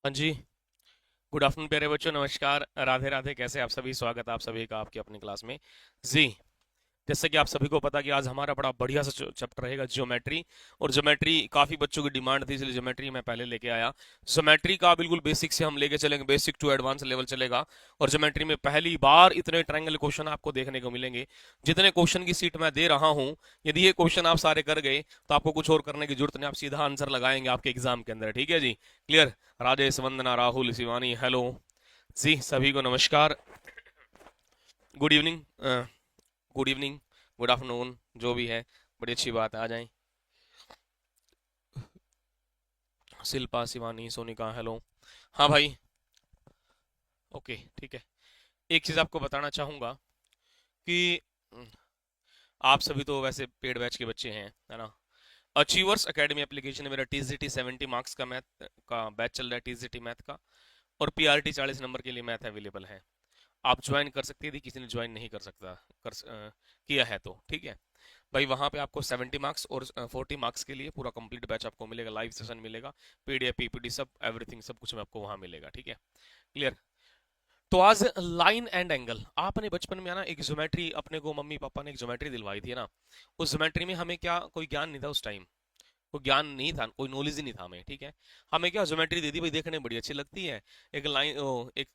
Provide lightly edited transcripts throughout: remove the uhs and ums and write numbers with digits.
हाँ जी। Good afternoon प्यारे बच्चों, नमस्कार, राधे राधे। कैसे आप सभी? स्वागत है आप सभी का आपकी अपनी क्लास में। जी, जैसे कि आप सभी को पता कि आज हमारा बड़ा बढ़िया सा चैप्टर रहेगा ज्योमेट्री। और ज्योमेट्री काफ़ी बच्चों की डिमांड थी, इसलिए ज्योमेट्री मैं पहले लेके आया। ज्योमेट्री का बिल्कुल बेसिक से हम लेके चलेंगे, बेसिक टू एडवांस लेवल चलेगा। और ज्योमेट्री में पहली बार इतने ट्रायंगल क्वेश्चन आपको देखने को मिलेंगे। जितने क्वेश्चन की सीट मैं दे रहा हूँ, यदि ये क्वेश्चन आप सारे कर गए तो आपको कुछ और करने की जरूरत नहीं, आप सीधा आंसर लगाएंगे आपके एग्जाम के अंदर। ठीक है जी, क्लियर? राजेश, वंदना, राहुल, शिवानी, हेलो जी, सभी को नमस्कार। Good evening, good evening, good afternoon, जो भी है। बड़ी अच्छी बात है, आ जाएं। शिल्पा, शिवानी, सोनिका, हेलो। हाँ भाई, ओके, ठीक है। एक चीज़ आपको बताना चाहूँगा कि आप सभी तो वैसे पेड बैच के बच्चे हैं, है ना? अचीवर्स एकेडमी एप्लीकेशन में मेरा टीजीटी 70 मार्क्स का मैथ का बैच चल रहा है, टीजीटी मैथ का। और पीआरटी 40 नंबर के लिए मैथ अवेलेबल है। आप ज्वाइन कर सकते हैं, यदि किसी ने ज्वाइन नहीं कर सकता किया है तो ठीक है भाई। वहाँ पे आपको 70 मार्क्स और 40 मार्क्स के लिए पूरा कंप्लीट बैच आपको मिलेगा, लाइव सेशन मिलेगा, पीडीएफ पीपीटी सब एवरीथिंग सब कुछ में आपको वहाँ मिलेगा। ठीक है, क्लियर? तो आज लाइन एंड एंगल, आपने बचपन में ना एक ज्योमेट्री, अपने को मम्मी पापा ने एक ज्योमेट्री दिलवाई थी ना। उस ज्योमेट्री में हमें क्या कोई ज्ञान नहीं था उस टाइम, कोई ज्ञान नहीं था, कोई नॉलेज ही नहीं था हमें। ठीक है, हमें क्या ज्योमेट्री दे दी भाई, देखने में बड़ी अच्छी लगती है। एक लाइन, एक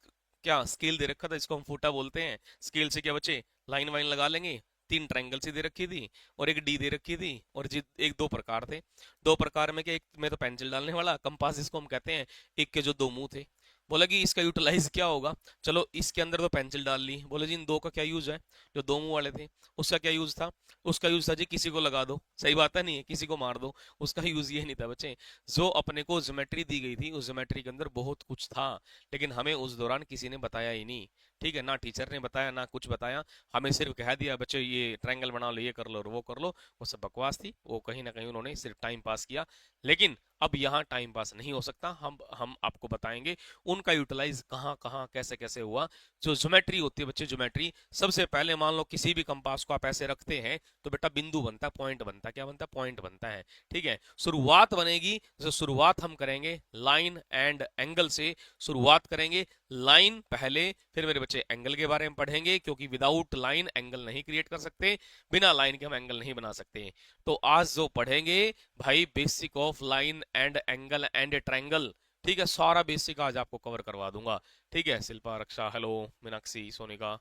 क्या स्केल दे रखा था, इसको हम फूटा बोलते हैं। स्केल से क्या बच्चे लाइन वाइन लगा लेंगे। तीन ट्रायंगल सी दे रखी थी और एक डी दे रखी थी। और एक दो प्रकार थे। दो प्रकार में क्या, एक में तो पेंसिल डालने वाला कंपास जिसको हम कहते हैं, एक के जो दो मुंह थे। बोला कि इसका यूटिलाइज क्या होगा? चलो इसके अंदर तो पेंसिल डाल ली, बोले जी इन दो का क्या यूज है? जो दो मुंह वाले थे उसका क्या यूज था? उसका यूज था जी किसी को लगा दो, सही बात है, नहीं है, किसी को मार दो। उसका यूज ये नहीं था बच्चे। जो अपने को ज्योमेट्री दी गई थी, उस ज्योमेट्री के अंदर बहुत कुछ था, लेकिन हमें उस दौरान किसी ने बताया ही नहीं। ठीक है, ना टीचर ने बताया ना कुछ बताया। हमें सिर्फ कह दिया बच्चों ये ट्रायंगल बना लो, ये कर लो और वो कर लो। वो सब बकवास थी, वो कहीं ना कहीं उन्होंने सिर्फ टाइम पास किया। लेकिन अब यहाँ टाइम पास नहीं हो सकता, हम आपको बताएंगे उनका यूटिलाइज कहाँ कहाँ कैसे कैसे हुआ। जो ज्योमेट्री होती है बच्चे, ज्योमेट्री सबसे पहले मान लो किसी भी कंपास को आप ऐसे रखते हैं तो बेटा बिंदु बनता है, पॉइंट बनता है। क्या बनता है? पॉइंट बनता है। ठीक है, शुरुआत बनेगी, जो शुरुआत हम करेंगे लाइन एंड एंगल से शुरुआत करेंगे। लाइन पहले, फिर मेरे बच्चे एंगल के बारे में पढ़ेंगे, क्योंकि विदाउट लाइन एंगल नहीं क्रिएट कर सकते, बिना लाइन के हम एंगल नहीं बना सकते। तो आज जो पढ़ेंगे भाई, basic of line and angle and triangle. ठीक है, सारा बेसिक आज आपको कवर करवा दूंगा। ठीक है, शिल्पा, रक्षा, हेलो, मीनाक्षी, सोनिका।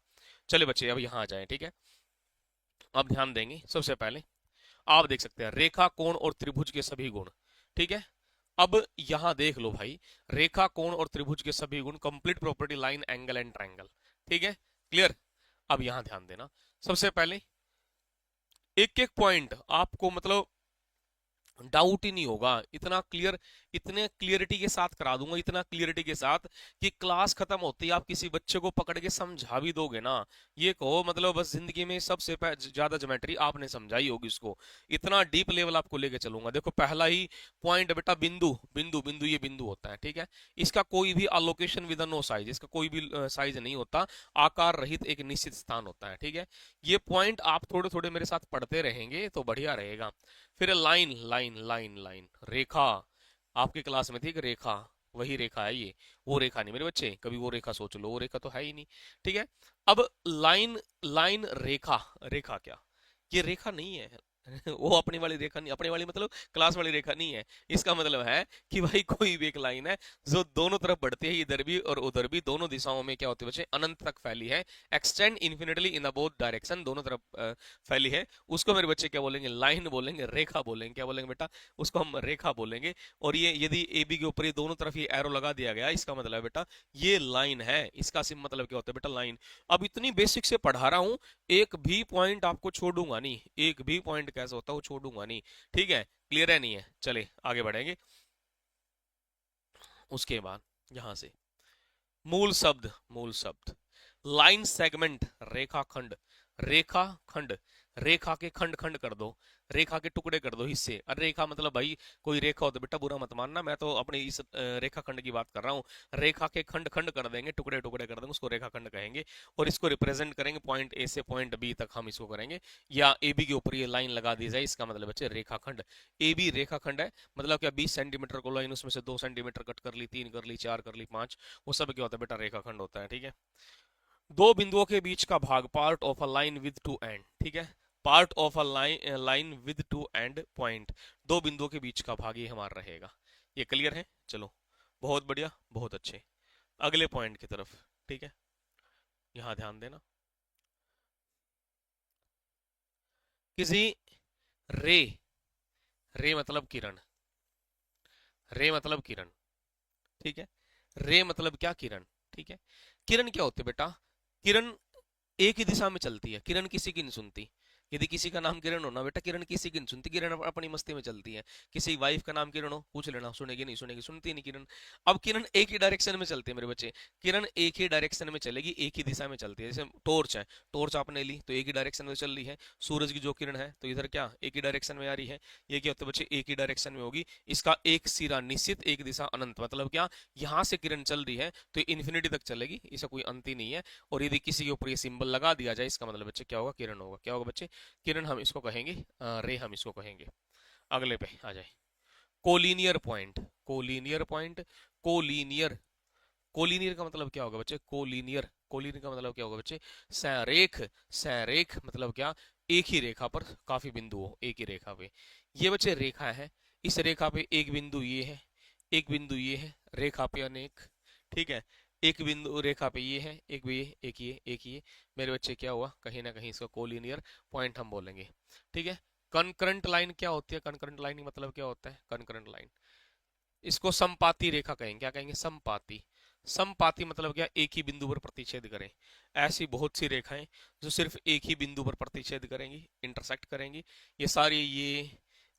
चले बच्चे अब यहाँ आ जाएं। ठीक है, अब ध्यान देंगे सबसे पहले, आप देख सकते हैं रेखा, कोण और त्रिभुज के सभी गुण। ठीक है, अब यहां देख लो भाई, रेखा, कोण और त्रिभुज के सभी गुण, complete property line angle and triangle. ठीक है, क्लियर? अब यहां ध्यान देना, सबसे पहले एक एक पॉइंट आपको मतलब डाउट ही नहीं होगा, इतना क्लियर, इतने क्लियरिटी के साथ करा दूंगा, इतना क्लियरिटी के साथ कि क्लास खत्म होती है आप किसी बच्चे को पकड़ के समझा भी दोगे ना, ये कहो मतलब बस जिंदगी में सबसे ज्यादा ज्योमेट्री आपने समझाई होगी उसको। इतना डीप लेवल आपको लेके चलूंगा। देखो पहला ही पॉइंट बेटा, बिंदु बिंदु बिंदु, ये बिंदु होता है। ठीक है, इसका कोई भी अलोकेशन विद नो साइज, इसका कोई भी साइज नहीं होता, आकार रहित एक निश्चित स्थान होता है। ठीक है, ये पॉइंट आप थोड़े थोड़े मेरे साथ पढ़ते रहेंगे तो बढ़िया रहेगा। फिर लाइन लाइन लाइन लाइन, रेखा, आपकी क्लास में थी एक रेखा, वही रेखा है ये, वो रेखा नहीं मेरे बच्चे, कभी वो रेखा सोच लो, वो रेखा तो है ही नहीं। ठीक है, अब लाइन लाइन रेखा, रेखा क्या, ये रेखा नहीं है। वो अपनी वाली रेखा नहीं, अपनी वाली मतलब क्लास वाली रेखा नहीं है। इसका मतलब है कि भाई कोई भी एक लाइन है जो दोनों तरफ बढ़ती है, इधर भी और उधर भी, दोनों दिशाओं में क्या होती है बच्चे, अनंत तक फैली है, extend infinitely in both direction, दोनों तरफ फैली है। उसको मेरे बच्चे क्या बोलेंगे? लाइन बोलेंगे, रेखा बोलेंगे। क्या बोलेंगे बेटा? उसको हम रेखा बोलेंगे। और ये यदि ए बी के ऊपर ये दोनों तरफ ये एरो लगा दिया गया, इसका मतलब है बेटा ये लाइन है। इसका सिम मतलब क्या होता है बेटा? लाइन। अब इतनी बेसिक से पढ़ा रहा हूं, एक भी पॉइंट आपको छोड़ूंगा नहीं, एक भी पॉइंट कैसा होता है वो छोड़ूंगा नहीं। ठीक है, क्लियर है नहीं है? चले आगे बढ़ेंगे। उसके बाद यहां से मूल शब्द, मूल शब्द, लाइन सेगमेंट, रेखा खंड, रेखा खंड, रेखा के खंड खंड कर दो, रेखा के टुकड़े कर दो, हिस्से। अरे रेखा मतलब भाई कोई रेखा हो तो बेटा बुरा मत मानना, मैं तो अपने इस रेखा खंड की बात कर रहा हूँ। रेखा के खंड खंड कर देंगे, टुकड़े टुकड़े कर देंगे, उसको रेखा खंड कहेंगे। और इसको रिप्रेजेंट करेंगे पॉइंट ए से पॉइंट बी तक हम इसको करेंगे, या ए बी के ऊपर ये लाइन लगा दी जाए, इसका मतलब बच्चे रेखा खंड। ए बी रेखा खंड है, मतलब क्या 20 सेंटीमीटर को लाइन, उसमें से 2 सेंटीमीटर कट कर ली, 3 कर ली, 4 कर ली, 5, वो सब क्या होता है बेटा रेखा खंड होता है। ठीक है। दो बिंदुओं के बीच का भाग, part of a line with two and. ठीक है, part of a line with two and point, दो बिंदुओं के बीच का भाग ये हमारा रहेगा। ये क्लियर है? चलो बहुत बढ़िया, बहुत अच्छे। अगले पॉइंट की तरफ। ठीक है, यहां ध्यान देना। किसी रे, रे मतलब किरण, रे मतलब किरण। ठीक है, रे मतलब क्या? किरण। ठीक है, किरण क्या होती है बेटा? किरण एक ही दिशा में चलती है, किरण किसी की नहीं सुनती। यदि किसी का नाम किरण हो ना बेटा, किरण किसी की नहीं सुनती, किरण अपनी मस्ती में चलती है। किसी वाइफ का नाम किरण हो, पूछ लेना, सुनेगी नहीं सुनेगी? सुनती नहीं किरण। अब किरण एक ही डायरेक्शन में चलती है मेरे बच्चे, किरण एक ही डायरेक्शन में चलेगी, एक ही दिशा में चलती है। जैसे टॉर्च है, टॉर्च आपने ली तो एक ही डायरेक्शन में चल रही है। सूरज की जो किरण है तो इधर क्या एक ही डायरेक्शन में आ रही है। ये क्या होता है बच्चे? एक ही डायरेक्शन में होगी। इसका एक सिरा निश्चित, एक दिशा अनंत। मतलब क्या, यहाँ से किरण चल रही है तो इन्फिनिटी तक चलेगी, इसका कोई अंत ही नहीं है। और यदि किसी के ऊपर ये सिंबल लगा दिया जाए, इसका मतलब बच्चे क्या होगा? किरण होगा। क्या होगा बच्चे? किरण हम इसको कहेंगे, रे हम इसको कहेंगे। अगले पे आ जाए, collinear point. Collinear point, collinear, collinear का मतलब क्या होगा बच्चे? कोलिनियर, कोलिनियर का मतलब क्या होगा बच्चे? सरेख, सरेख मतलब क्या? एक ही रेखा पर काफी बिंदु हो, एक ही रेखा पे। ये बच्चे रेखा है, इस रेखा पे एक बिंदु ये है, एक बिंदु ये है, रेखा पे अनेक। ठीक है, एक बिंदु रेखा पे ये है, एक भी ये, एक ये, एक ये। मेरे बच्चे क्या हुआ? कहीं ना कहीं इसका कोलिनियर पॉइंट हम बोलेंगे। ठीक है, कनकरंट लाइन क्या होती है? कनकरंट लाइन मतलब क्या होता है? कनकरंट लाइन, इसको समपाती रेखा कहेंगे। क्या कहेंगे? समपाती। समपाती मतलब क्या? एक ही बिंदु पर प्रतिच्छेद करें। ऐसी बहुत सी रेखाएं जो सिर्फ एक ही बिंदु पर प्रतिच्छेद करेंगी, इंटरसेक्ट करेंगी। ये सारी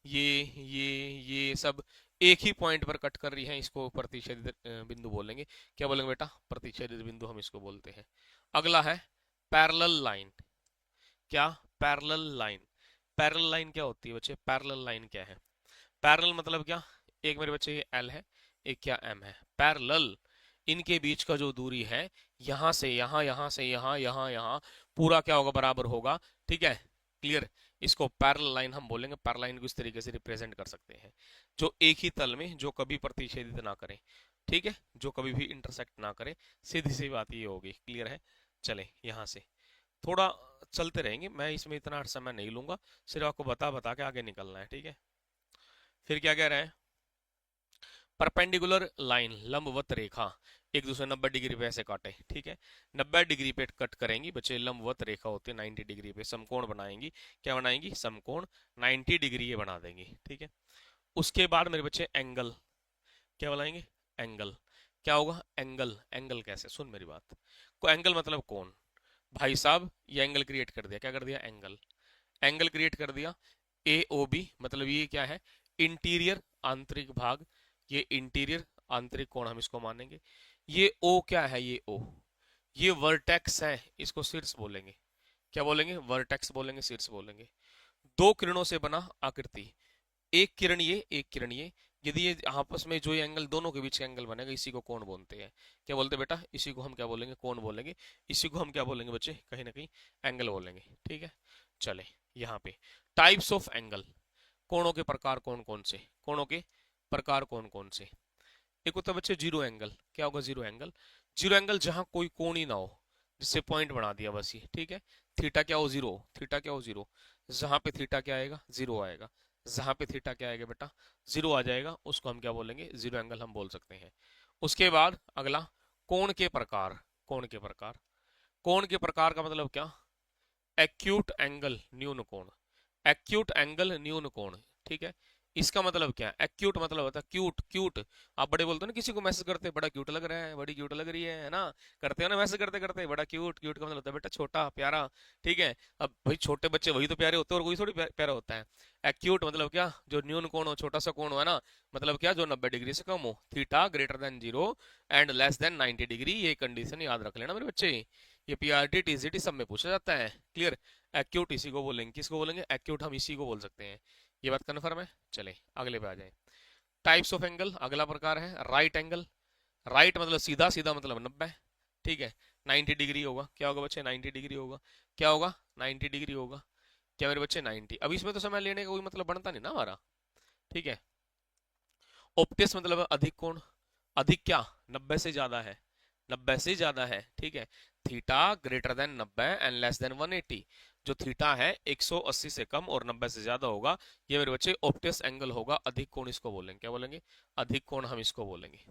ये सब एक ही पॉइंट पर कट कर रही हैं, इसको प्रतिच्छेदित बिंदु बोलेंगे। क्या बोलेंगे बेटा? प्रतिच्छेदित बिंदु हम इसको बोलते हैं। अगला है पैरेलल लाइन। क्या? Parallel line. पैरेलल लाइन क्या होती है बच्चे? पैरेलल लाइन क्या है? पैरेलल मतलब क्या? एक मेरे बच्चे ये एल है, एक क्या एम है। पैरेलल, इनके बीच का जो दूरी है, यहां से यहां, यहां से यहां, यहां यहां, पूरा क्या होगा? बराबर होगा। ठीक है, क्लियर? इसको पैरेलल लाइन हम बोलेंगे। पैरेलल लाइन को इस तरीके से रिप्रेजेंट कर सकते हैं, जो एक ही तल में, जो कभी प्रतिच्छेदित ना करे। ठीक है, जो कभी भी इंटरसेक्ट ना करे। सीधी सी बात ये होगी। क्लियर है? चले यहां से थोड़ा चलते रहेंगे, मैं इसमें इतना समय नहीं लूंगा, सिर्फ आपको बता बता के आगे निकलना है। ठीक है, फिर क्या कह रहे हैं? परपेंडिकुलर लाइन, लंबवत रेखा, एक दूसरे 90 डिग्री पे ऐसे काटे। ठीक है, 90 डिग्री पे कट करेंगी बच्चे, लंबवत रेखा होती है 90 डिग्री पे, समकोण बनाएंगी। क्या बनाएंगी? समकोण, 90 डिग्री ये बना देंगी। ठीक है, उसके बाद मेरे बच्चे एंगल, क्या बनाएंगे? एंगल। क्या होगा? एंगल। एंगल कैसे? सुन मेरी बात को, एंगल मतलब कोण। भाई साहब ये एंगल क्रिएट कर दिया, क्या कर दिया? एंगल, एंगल क्रिएट कर दिया। ए ओ बी मतलब ये क्या है? इंटीरियर, आंतरिक भाग। ये इंटीरियर आंतरिक कोण हम इसको मानेंगे। ये ओ क्या है? ये ओ, ये वर्टेक्स है, इसको शीर्ष बोलेंगे। क्या बोलेंगे? वर्टेक्स बोलेंगे, शीर्ष बोलेंगे। दो किरणों से बना आकृति, एक किरण ये, एक किरण ये, यदि ये आपस में जो ये एंगल, दोनों के बीच का एंगल बनेगा, इसी को कोण बोलते हैं। क्या बोलते हैं बेटा? इसी को हम क्या बोलेंगे? कोण बोलेंगे। इसी को हम क्या बोलेंगे बच्चे? कहीं ना कहीं एंगल बोलेंगे। ठीक है, चले यहाँ पे टाइप्स ऑफ एंगल, कोणों के प्रकार कौन कौन से, कोणों के प्रकार कौन कौन से। एक होता है बच्चे जीरो एंगल। क्या होगा जीरो एंगल? जीरो एंगल जहां कोई कोण ही ना हो, जिससे पॉइंट बना दिया बस ये। ठीक है, थीटा क्या हो? जीरो। थीटा क्या हो? जीरो। जहां पे थीटा क्या आएगा? जीरो आएगा। जहां पे थीटा क्या आएगा बेटा? जीरो आ जाएगा, उसको हम क्या बोलेंगे? जीरो एंगल हम बोल सकते हैं। उसके बाद अगला, कोण के प्रकार। कोण के प्रकार, कोण के प्रकार का मतलब क्या? एक्यूट एंगल, न्यून कोण। एक्यूट एंगल, न्यून कोण। ठीक है, इसका मतलब क्या है? एक्यूट मतलब होता है क्यूट। क्यूट, आप बड़े बोलते हो ना, किसी को मैसेज करते हैं बड़ा क्यूट लग रहा है, बड़ी क्यूट लग रही है ना? करते हो ना मैसेज करते करते, बड़ा क्यूट। क्यूट का मतलब होता है बेटा छोटा प्यारा। ठीक है, अब भाई छोटे बच्चे वही तो प्यारे होते हैं, और कोई थोड़ी प्यारा होता है। एक्यूट मतलब क्या? जो न्यून कोण हो, छोटा सा कोण हो, है ना? मतलब क्या? जो 90 डिग्री से कम हो, theta greater than zero and less than 90 degree. ये कंडीशन याद रख लेना मेरे बच्चे, ये पीआरटी टीजीटी सब में पूछा जाता है। क्लियर। एक्यूट इसी को बोलेंगे, किसको बोलेंगे, एक्यूट हम इसी को बोल सकते हैं। ये बात कन्फर्म है। चले आगले पे आ जाए। टाइप्स ऑफ एंगल, अगला प्रकार है राइट एंगल। राइट मतलब सीधा, सीधा मतलब 90। ठीक है, 90 डिग्री होगा। क्या होगा बच्चे, 90 डिग्री होगा। क्या होगा, 90 डिग्री होगा। क्या मेरे बच्चे, 90। अब इसमें तो समय लेने का कोई मतलब बनता नहीं ना हमारा। ठीक है। ऑप्टिस मतलब अधिक कोण। अधिक क्या, 90 से ज्यादा है। 90 से ज्यादा है। ठीक है। Theta greater than 90 and less than 180। जो थीटा है 180 से कम और 90 से ज्यादा होगा, ये मेरे बच्चे ऑप्टिस एंगल होगा। अधिक कोण इसको बोलेंगे, क्या बोलेंगे, अधिक कोण हम इसको बोलेंगे।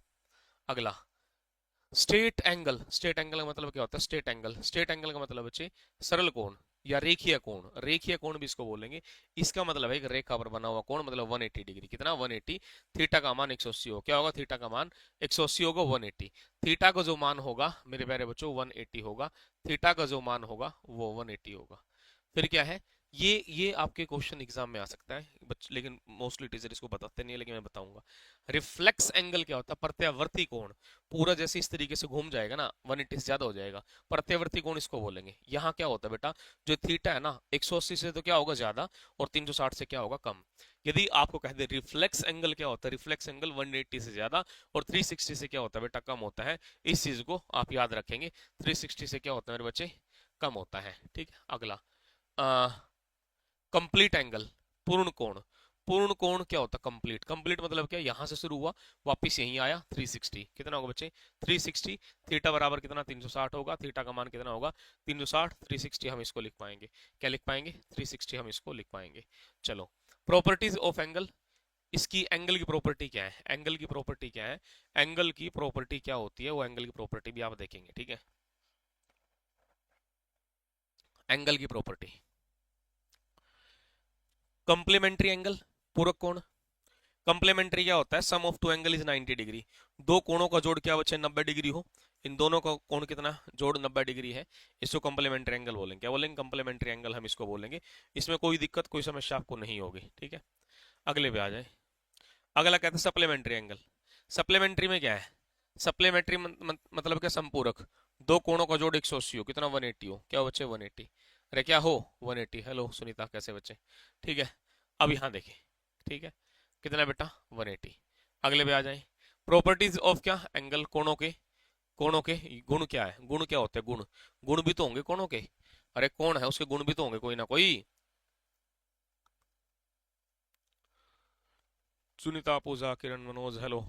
अगला स्ट्रेट एंगल। स्ट्रेट एंगल का मतलब क्या होता है, स्ट्रेट एंगल, स्ट्रेट एंगल का मतलब बच्चे सरल कोण या रेखीय कोण। रेखीय कोण भी इसको बोलेंगे। इसका मतलब है एक रेखा पर बना हुआ कोण, मतलब 180 डिग्री। कितना, 180। थीटा का मान 180 हो, क्या होगा, थीटा का मान 180 होगा, 180। थीटा का जो मान होगा मेरे प्यारे बच्चों 180 होगा। थीटा का जो मान होगा वो 180 होगा। फिर क्या है, ये आपके क्वेश्चन एग्जाम में आ सकता है लेकिन मोस्टली टीचर इसको बताते नहीं है, लेकिन मैं बताऊंगा। रिफ्लेक्स एंगल क्या होता है, प्रत्यावर्ती कोण। पूरा जैसे इस तरीके से घूम जाएगा ना, 180 से ज्यादा हो जाएगा, प्रत्यावर्ती कोण इसको बोलेंगे। यहाँ क्या होता है बेटा, जो थीटा है ना 180 से तो क्या होगा ज्यादा, और 360 से क्या होगा कम। यदि आपको कह दे रिफ्लेक्स एंगल क्या होता है, रिफ्लेक्स एंगल 180 से ज्यादा और 360 से क्या होता है बेटा, कम होता है। इस चीज को आप याद रखेंगे, 360 से क्या होता है मेरे बच्चे, कम होता है। ठीक है। अगला कंप्लीट एंगल, पूर्ण कोण। पूर्ण कोण क्या होता है, कंप्लीट। कंप्लीट मतलब क्या, यहां से शुरू हुआ वापस यहीं आया, 360। कितना होगा बच्चे, 360। थीटा बराबर कितना, 360 होगा। थीटा का मान कितना होगा, 360। 360 हम इसको लिख पाएंगे, क्या लिख पाएंगे, 360 हम इसको लिख पाएंगे। चलो, प्रॉपर्टीज ऑफ एंगल। इसकी एंगल की प्रॉपर्टी क्या है, एंगल की प्रॉपर्टी क्या है, एंगल की प्रॉपर्टी क्या होती है, वो एंगल की प्रॉपर्टी भी आप देखेंगे। ठीक है, एंगल की प्रॉपर्टी। कंप्लीमेंट्री एंगल, पूरक कोण। कंप्लीमेंट्री क्या होता है, sum of two angle is 90 degree. दो कोणों का जोड़ क्या बच्चे, 90 डिग्री हो। इन दोनों का कोण कितना, जोड़ 90 डिग्री है। इसको कंप्लीमेंट्री एंगल बोलेंगे, क्या बोलेंगे, कंप्लीमेंट्री एंगल हम इसको बोलेंगे। इसमें कोई दिक्कत, कोई समस्या आपको नहीं होगी। ठीक है। अगले पे आ जाए। अगला कहते हैं सप्लीमेंट्री एंगल। सप्लीमेंट्री में क्या है, सप्लीमेंट्री मतलब क्या, संपूरक। दो कोणों का जोड़ 180 हो, कितना, 180 हो। क्या हो बच्चे, 180। अरे क्या हो, 180। हेलो सुनीता, कैसे बच्चे, ठीक है। अब यहाँ देखिए, ठीक है, कितना बेटा, 180। अगले पे आ जाए। प्रॉपर्टीज ऑफ क्या, एंगल, कोणों के। कोणों के गुण क्या है, गुण क्या होते हैं, गुण। गुण भी तो होंगे कोणों के। अरे कौन है, उसके गुण भी तो होंगे कोई ना कोई। सुनीता, पूजा, किरण, मनोज, हेलो।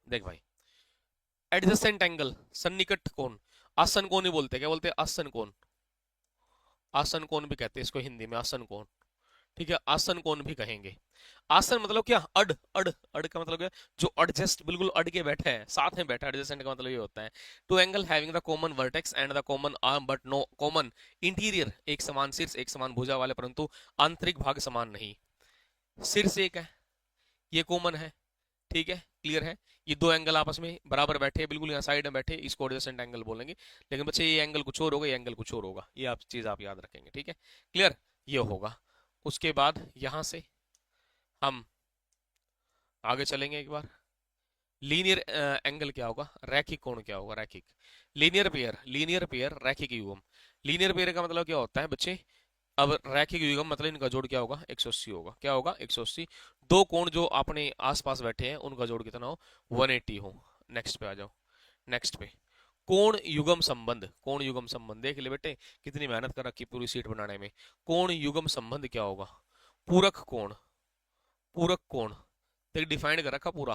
देख भाई, एडजेसेंट एंगल, सन्निकट कोण। आसन कोण ही बोलते हैं, क्या बोलते हैं, आसन कोण। आसन कोण भी कहते हैं इसको हिंदी में, आसन कोण। ठीक है, आसन कोण भी कहेंगे। आसन मतलब क्या, अड अड। अड का मतलब क्या, जो एडजस्ट, बिल्कुल अड के बैठे हैं, साथ में बैठा। एडजेसेंट का मतलब ये होता है, two angle having the common vertex and the common arm but no common interior. एक समान शीर्ष, एक समान भुजा वाले, परंतु आंतरिक भाग समान नहीं। शीर्ष एक है, ये कॉमन है। ठीक है, क्लियर है। ये दो एंगल आपस में बराबर बैठे, बिल्कुल यहाँ साइड में बैठे, इसको एडजेसेंट एंगल बोलेंगे। लेकिन बच्चे ये एंगल कुछ और होगा, ये एंगल कुछ और होगा, ये आप चीज आप याद रखेंगे। ठीक है, क्लियर, ये होगा। उसके बाद यहां से हम आगे चलेंगे एक बार। लीनियर एंगल क्या होगा, रैखिक कोण क्या होगा, रैखिक। लीनियर पेयर, लीनियर पेयर, रैखिक युग्म। लीनियर पेयर का मतलब क्या होता है बच्चे, अब रैखिक युग्म मतलब इनका जोड़ क्या होगा, 180 होगा। क्या होगा, 180। दो कोण जो अपने आसपास बैठे हैं उनका जोड़ कितना हो, 180 हो। नेक्स्ट पे आ जाओ, नेक्स्ट पे। कोण युग्म संबंध, कोण युग्म संबंध देख ले बेटे, कितनी मेहनत कर रखी पूरी सीट बनाने में। कोण युग्म संबंध क्या होगा, पूरक कोण। पूरक कोण देख, डिफाइंड कर रखा पूरा,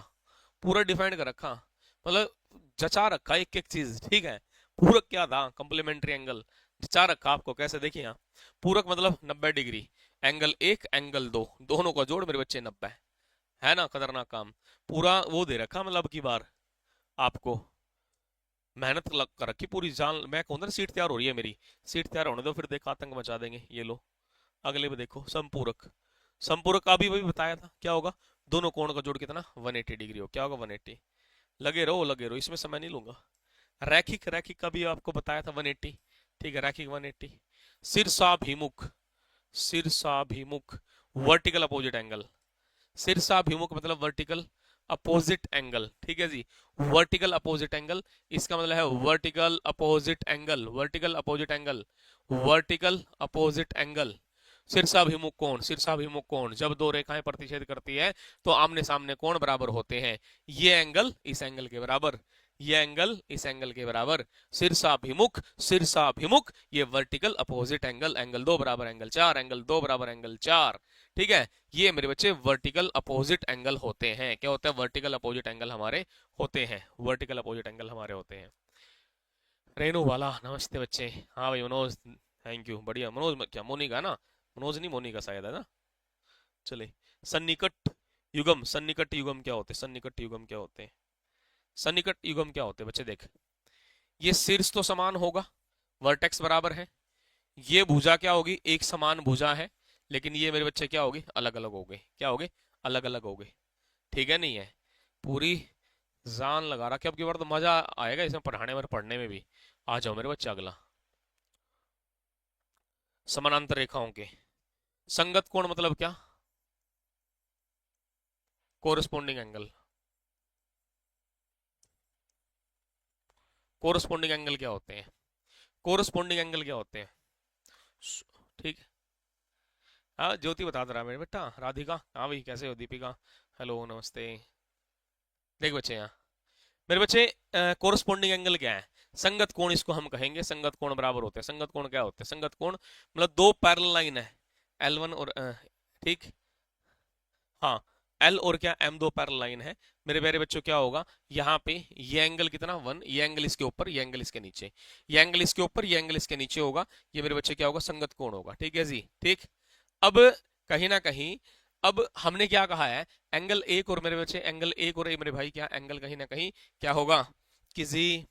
पूरा डिफाइंड कर रखा, मतलब जचा रखा एक एक चीज। ठीक है, पूरक क्या था, कंप्लीमेंट्री एंगल जचा रखा आपको। कैसे देखिए यहाँ, पूरक मतलब 90 डिग्री, एंगल एक, एंगल दो, दोनों का जोड़ मेरे बच्चे 90 है ना। खतरनाक काम पूरा वो दे रखा, मतलब की बार आपको मेहनत लग कर रखी पूरी जान। मैं कहूँ ना सीट तैयार हो रही है मेरी, सीट तैयार होने दो, फिर देखा आतंक मचा देंगे ये लो। अगले पे देखो, संपूरक। संपूरक का भी वही बताया था, क्या होगा, दोनों कोण का जोड़ कितना, 180 डिग्री हो। क्या होगा, 180। लगे रहो, लगे रहो, इसमें समय नहीं लूंगा। रैखिक, रैखिक का भी आपको बताया था 180। ठीक है, रैखिक 180। शीर्षाभिमुख, शीर्षाभिमुख, वर्टिकल अपोजिट एंगल। शीर्षाभिमुख मतलब वर्टिकल अपोजिट एंगल, ठीक है जी। वर्टिकल अपोजिट एंगल, इसका मतलब है vertical opposite angle, vertical opposite angle, vertical opposite angle. शीर्षाभिमुख कोण, शीर्षाभिमुख कोण, जब दो रेखाएं प्रतिच्छेद करती है तो आमने सामने कोण बराबर होते हैं। ये एंगल इस एंगल के बराबर, ये एंगल इस एंगल के बराबर। शीर्षाभिमुख, शीर्षाभिमुख, ये वर्टिकल अपोजिट एंगल, एंगल दो बराबर एंगल चार, एंगल दो बराबर एंगल चार, ठीक है। ये मेरे बच्चे वर्टिकल अपोजिट एंगल होते हैं। क्या होता है? वर्टिकल अपोजिट एंगल हमारे होते हैं, वर्टिकल अपोजिट एंगल हमारे होते हैं। रेनू वाला नमस्ते बच्चे। हाँ भाई मनोज, थैंक यू, बढ़िया। मनोज क्या मोनिका ना, मनोज नहीं मोनिका शायद है ना। चले, सन्निकट युगम, सन्निकट युगम क्या होते हैं? सन्निकट युगम क्या होते हैं? सन्निकट युगम क्या होते हैं बच्चे? देख, ये शीर्ष तो समान होगा, वर्टेक्स बराबर है। ये भुजा क्या होगी? एक समान भुजा है, लेकिन ये मेरे बच्चे क्या होगी? अलग अलग हो गए। क्या हो गए? अलग अलग हो गए, ठीक है। नहीं है पूरी जान लगा रहा, अब की बार तो मजा आएगा इसमें पढ़ाने में, पढ़ने में भी। आ जाओ मेरे बच्चे अगला। समानांतर रेखाओं के संगत कोण मतलब क्या? कोरस्पोंडिंग एंगल, कोरस्पोंडिंग एंगल क्या होते हैं? कोरस्पोंडिंग एंगल क्या होते हैं? ठीक है। हाँ ज्योति बता दे रहा है मेरे बेटा। राधिका, हाँ भाई कैसे हो? दीपिका, हेलो नमस्ते। देख बच्चे यहाँ, मेरे बच्चे कोरस्पोंडिंग एंगल क्या है? संगत कोण इसको हम कहेंगे। संगत कोण बराबर होते हैं। संगत कोण क्या होते हैं? संगत कोण मतलब दो पैरेलल लाइन है, L1 और ठीक, हाँ, एल और क्या एम दो पैरेलल लाइन है। मेरे प्यारे बच्चों क्या होगा यहाँ पे? ये एंगल कितना? वन। ये एंगल इसके ऊपर, ये एंगल इसके नीचे, ये एंगल इसके ऊपर, ये एंगल इसके नीचे होगा। ये मेरे बच्चे क्या होगा? संगत कोण होगा, ठीक है जी। ठीक, अब कहीं ना कहीं, अब हमने क्या कहा है? एंगल एक और मेरे बच्चे, एंगल एक और मेरे भाई क्या एंगल कहीं ना कहीं क्या होगा? किसी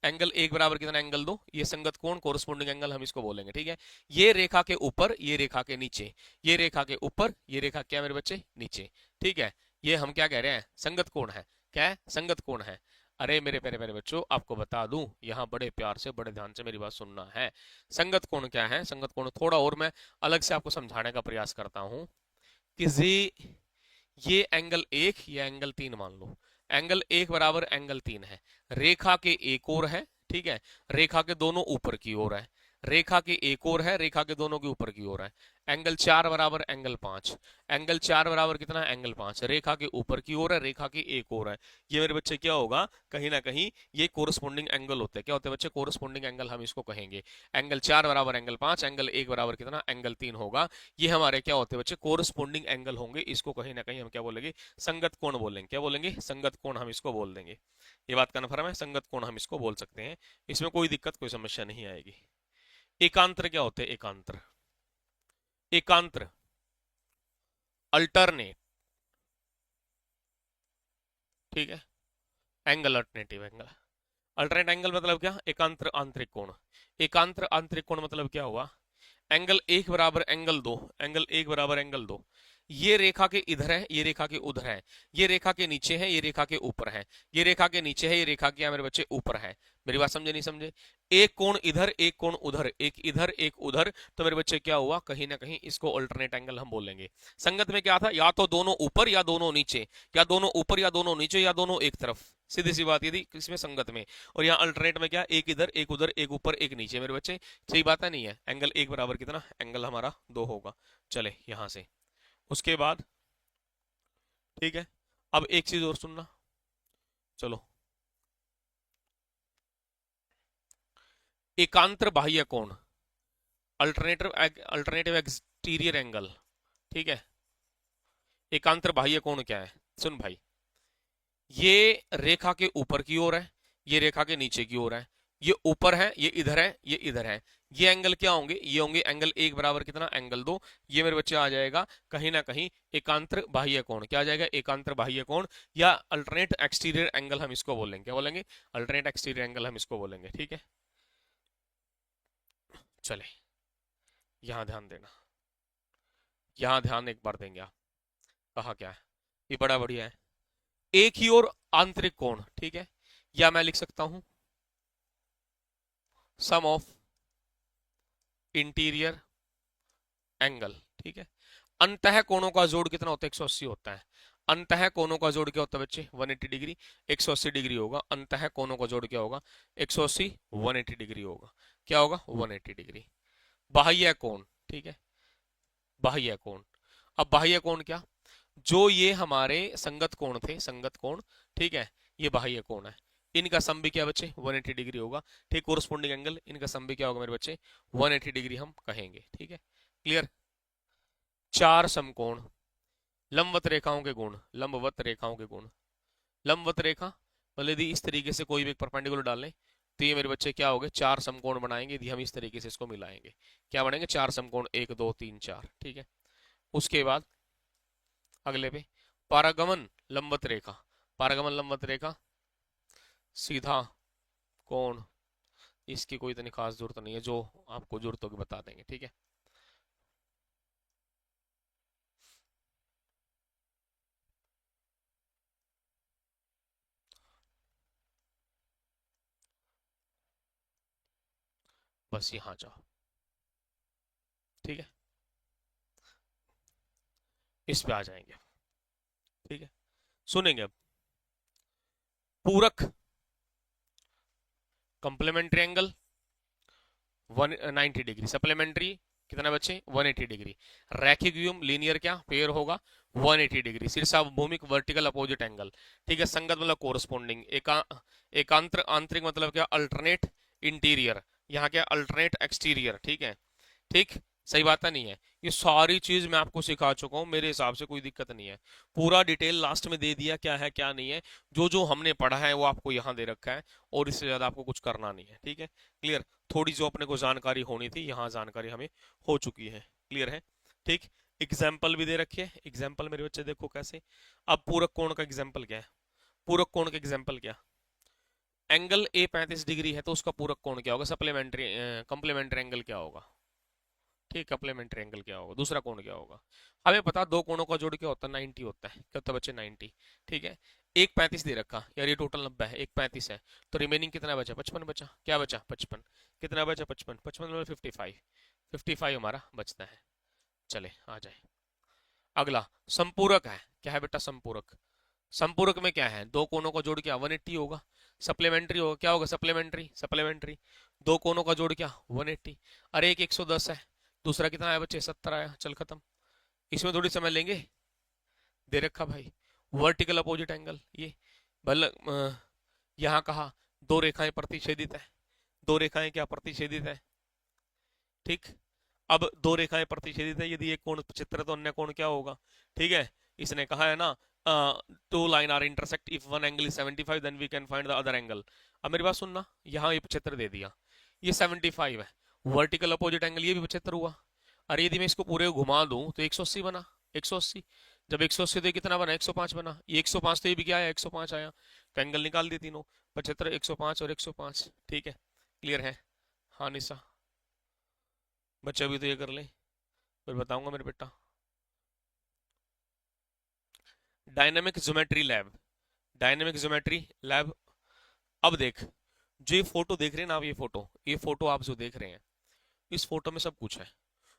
एंगल एक बराबर कितना? एंगल दो। ये संगत कोण, कोरस्पोंडिंग एंगल हम इसको बोलेंगे, ठीक है। ये रेखा के ऊपर, ये रेखा के नीचे, ये रेखा के ऊपर, ये रेखा क्या मेरे बच्चे? नीचे, ठीक है। ये हम क्या कह रहे हैं? संगत कोण है। क्या है? संगत कोण है। अरे मेरे प्यारे प्यारे बच्चों, आपको बता दूं, यहाँ बड़े प्यार से बड़े ध्यान से मेरी बात सुनना है। संगत कोण क्या है? संगत कोण थोड़ा और मैं अलग से आपको समझाने का प्रयास करता हूँ। किसी, ये एंगल एक, ये एंगल तीन मान लो। एंगल एक बराबर एंगल तीन है। रेखा के एक और है, ठीक है। रेखा के दोनों ऊपर की ओर है। रेखा के एक और है, रेखा के दोनों के ऊपर की ओर है। एंगल चार बराबर एंगल पांच। एंगल चार बराबर कितना? एंगल पांच। रेखा के ऊपर की ओर है, रेखा की एक और है। ये मेरे बच्चे क्या होगा? कहीं ना कहीं ये कोरस्पोंडिंग एंगल होते हैं। क्या होते हैं बच्चे? कोरस्पोंडिंग एंगल हम इसको कहेंगे। एंगल चार बराबर एंगल पांच, एंगल एक बराबर कितना? एंगल तीन होगा। ये हमारे क्या होते हैं बच्चे? कोरस्पोंडिंग एंगल होंगे। इसको कहीं ना कहीं हम क्या बोलेंगे? संगत कोण बोलेंगे। क्या बोलेंगे? संगत कोण हम इसको बोल देंगे। ये बात कन्फर्म है? संगत कोण हम इसको बोल सकते हैं। इसमें कोई दिक्कत, कोई समस्या नहीं आएगी। एकांतर क्या होते हैं? एकांतर, एकांतर, अल्टरनेट, ठीक है। Angle, alternative angle. Alternate angle मतलब क्या? एकांतर आंतरिक कोण। एकांतर आंतरिक कोण मतलब क्या हुआ? एंगल एक बराबर एंगल दो, एंगल एक बराबर एंगल दो। ये रेखा के इधर है, ये रेखा के उधर है। ये रेखा के नीचे है, ये रेखा के ऊपर है। ये रेखा के नीचे है, ये रेखा के मेरे बच्चे ऊपर है। मेरी बात समझे नहीं समझे? एक कोण इधर, एक कोण उधर, एक इधर एक उधर, तो मेरे बच्चे क्या हुआ? कहीं ना कहीं इसको अल्टरनेट एंगल हम बोलेंगे। संगत में क्या था? या तो दोनों ऊपर या दोनों नीचे, या दोनों ऊपर या दोनों नीचे, या दोनों एक तरफ। सीधी सी बात, यदि इसमें संगत में। और यहाँ अल्टरनेट में क्या? एक इधर एक उधर, एक ऊपर एक नीचे। मेरे बच्चे सही बात है? नहीं है? एंगल एक बराबर कितना? एंगल हमारा दो होगा। चले यहां से, उसके बाद ठीक है। अब एक चीज और सुनना, चलो। एकांतर बाह्य कोण, अल्टरनेटिव, अल्टरनेटिव एक्सटीरियर एंगल, ठीक है। एकांतर बाह्य कोण क्या है? सुन भाई, ये रेखा के ऊपर की ओर है, ये रेखा के नीचे की ओर है। ये ऊपर है, ये इधर है, ये इधर है। ये एंगल क्या होंगे? ये होंगे एंगल एक बराबर कितना? एंगल दो। ये मेरे बच्चे आ जाएगा कहीं ना कहीं एकांतर बाह्य कोण। क्या आ जाएगा? एकांतर बाह्य कोण, या अल्टरनेट एक्सटीरियर एंगल हम इसको बोलेंगे। क्या बोलेंगे? अल्टरनेट एक्सटीरियर एंगल हम इसको बोलेंगे, ठीक है। चले, यहां ध्यान देना, यहां ध्यान एक बार देंगे आप। कहा क्या है? ये बड़ा बढ़िया है। एक ही और आंतरिक कोण, ठीक है। या मैं लिख सकता हूं सम ऑफ इंटीरियर एंगल, ठीक है। अंतः कोणों का जोड़ कितना होता है? 180 होता है। अंतः कोणों का जोड़ क्या होता है बच्चे? 180 डिग्री। 180 डिग्री होगा, अंतः कोणों का जोड़ क्या होगा? 180, 180 डिग्री होगा। क्या होगा? 180 डिग्री। बाह्य कोण, ठीक है, बाह्य कोण। अब बाह्य कोण क्या? जो ये हमारे संगत कोण थे, संगत कोण, ठीक है, ये बाह्य कोण है। इनका सम भी क्या बच्चे? 180 डिग्री होगा। ठीक, कोरस्पोंडिंग एंगल, इनका सम भी क्या होगा मेरे बच्चे? 180 डिग्री हम कहेंगे। ठीक है, क्लियर। चार समकोण, लंबवत रेखाओं के गुण, लंबवत रेखाओं के गुण। लंबवत रेखा मतलब यदि इस तरीके से कोई भी एक परपेंडिकुलर डाल लें तो ये मेरे बच्चे क्या हो गए? चार समकोण बनाएंगे यदि हम इस तरीके से इसको मिलाएंगे। क्या बनेंगे? चार समकोण, एक दो तीन चार। ठीक है, उसके बाद अगले पे पारगमन लंबवत रेखा। पारगमन लंबवत रेखा, सीधा कोण, इसकी कोई इतनी खास जरूरत नहीं है, जो आपको जरूरत होगी बता देंगे। ठीक है, बस यहाँ जाओ। ठीक है, इस पे आ जाएंगे। ठीक है, सुनेंगे अब। पूरक कंप्लीमेंट्री एंगल 190 डिग्री, सप्लीमेंट्री कितना बच्चे? 180 डिग्री। रैखिक व्युम लीनियर क्या पेयर होगा? 180 डिग्री। शीर्षाभूमिक वर्टिकल अपोजिट एंगल, ठीक है, संगत मतलब कोरस्पोंडिंग। एकांतर आंतरिक मतलब क्या? अल्टरनेट इंटीरियर, यहाँ क्या? Alternate exterior. ठीक है, ठीक, सही बात है नहीं है? ये सारी चीज मैं आपको सिखा चुका हूँ, मेरे हिसाब से कोई दिक्कत नहीं है। पूरा डिटेल लास्ट में दे दिया क्या है क्या नहीं है। जो जो हमने पढ़ा है वो आपको यहाँ दे रखा है, और इससे ज्यादा आपको कुछ करना नहीं है। ठीक है, क्लियर। थोड़ी जो अपने को जानकारी होनी थी, यहाँ जानकारी हमें हो चुकी है। क्लियर है? ठीक, एग्जाम्पल भी दे रखी है। एग्जाम्पल मेरे बच्चे देखो कैसे। अब पूरक कोण का एग्जाम्पल क्या है? पूरक कोण का एग्जाम्पल क्या? एंगल ए 35 डिग्री है तो उसका पूरक कोण क्या होगा? सप्लीमेंट्री कंप्लीमेंट्री एंगल क्या होगा? ठीक, कप्लीमेंट्री एंगल क्या होगा? दूसरा कोण क्या होगा? हमें पता दो कोणों का जोड़ क्या होता है? 90 होता है। क्या होता है बच्चे? 90। ठीक है, एक 35 दे रखा यार, ये टोटल 90 है, एक 35 है, तो रिमेनिंग कितना बचा? 55 बचा। क्या बचा? 55। कितना बचा? 55। 55 मतलब 55। 55 हमारा बचता है। चले आ जाए। अगला संपूरक है। क्या है बेटा? संपूरक। संपूरक में क्या है? दो कोणों का जोड़ क्या? 180 होगा। सप्लीमेंट्री होगा, क्या होगा? Supplementary, supplementary. दो कोणों का जोड़ क्या? 180। अरे एक 110 है, दूसरा कितना आया बच्चे? 70 आया। चल खत्म। इसमें थोड़ी समय लेंगे, दे रखा भाई वर्टिकल अपोजिट एंगल ये। बल यहाँ कहा दो रेखाएं प्रतिच्छेदित है। दो रेखाएं क्या? प्रतिच्छेदित है। ठीक, अब दो रेखाएं प्रतिच्छेदित है, यदि एक कोण 75 है तो अन्य कोण क्या होगा? ठीक है, इसने कहा है ना, two line are intersect if one angle is 75 then we can find the other angle. अब मेरी बात सुनना, यहाँ ये 75 दे दिया, ये 75 है, वर्टिकल अपोजिट एंगल ये भी 75 हुआ। अरे यदि मैं इसको पूरे घुमा दूं तो 180 बना। 180, जब 180 तो ये कितना बना? 105 बना। ये 105 तो ये भी क्या आया? 105 आया। तो एंगल निकाल दिए तीनों, 75, 105 और 105। ठीक है, क्लियर है? हाँ निशा, बच्चे अभी तो ये कर ले, फिर बताऊंगा मेरे बेटा। Dynamic geometry lab, dynamic geometry lab. अब देख, जो ये फोटो देख रहे हैं ना आप, ये फोटो आप जो देख रहे हैं, इस फोटो में सब कुछ है।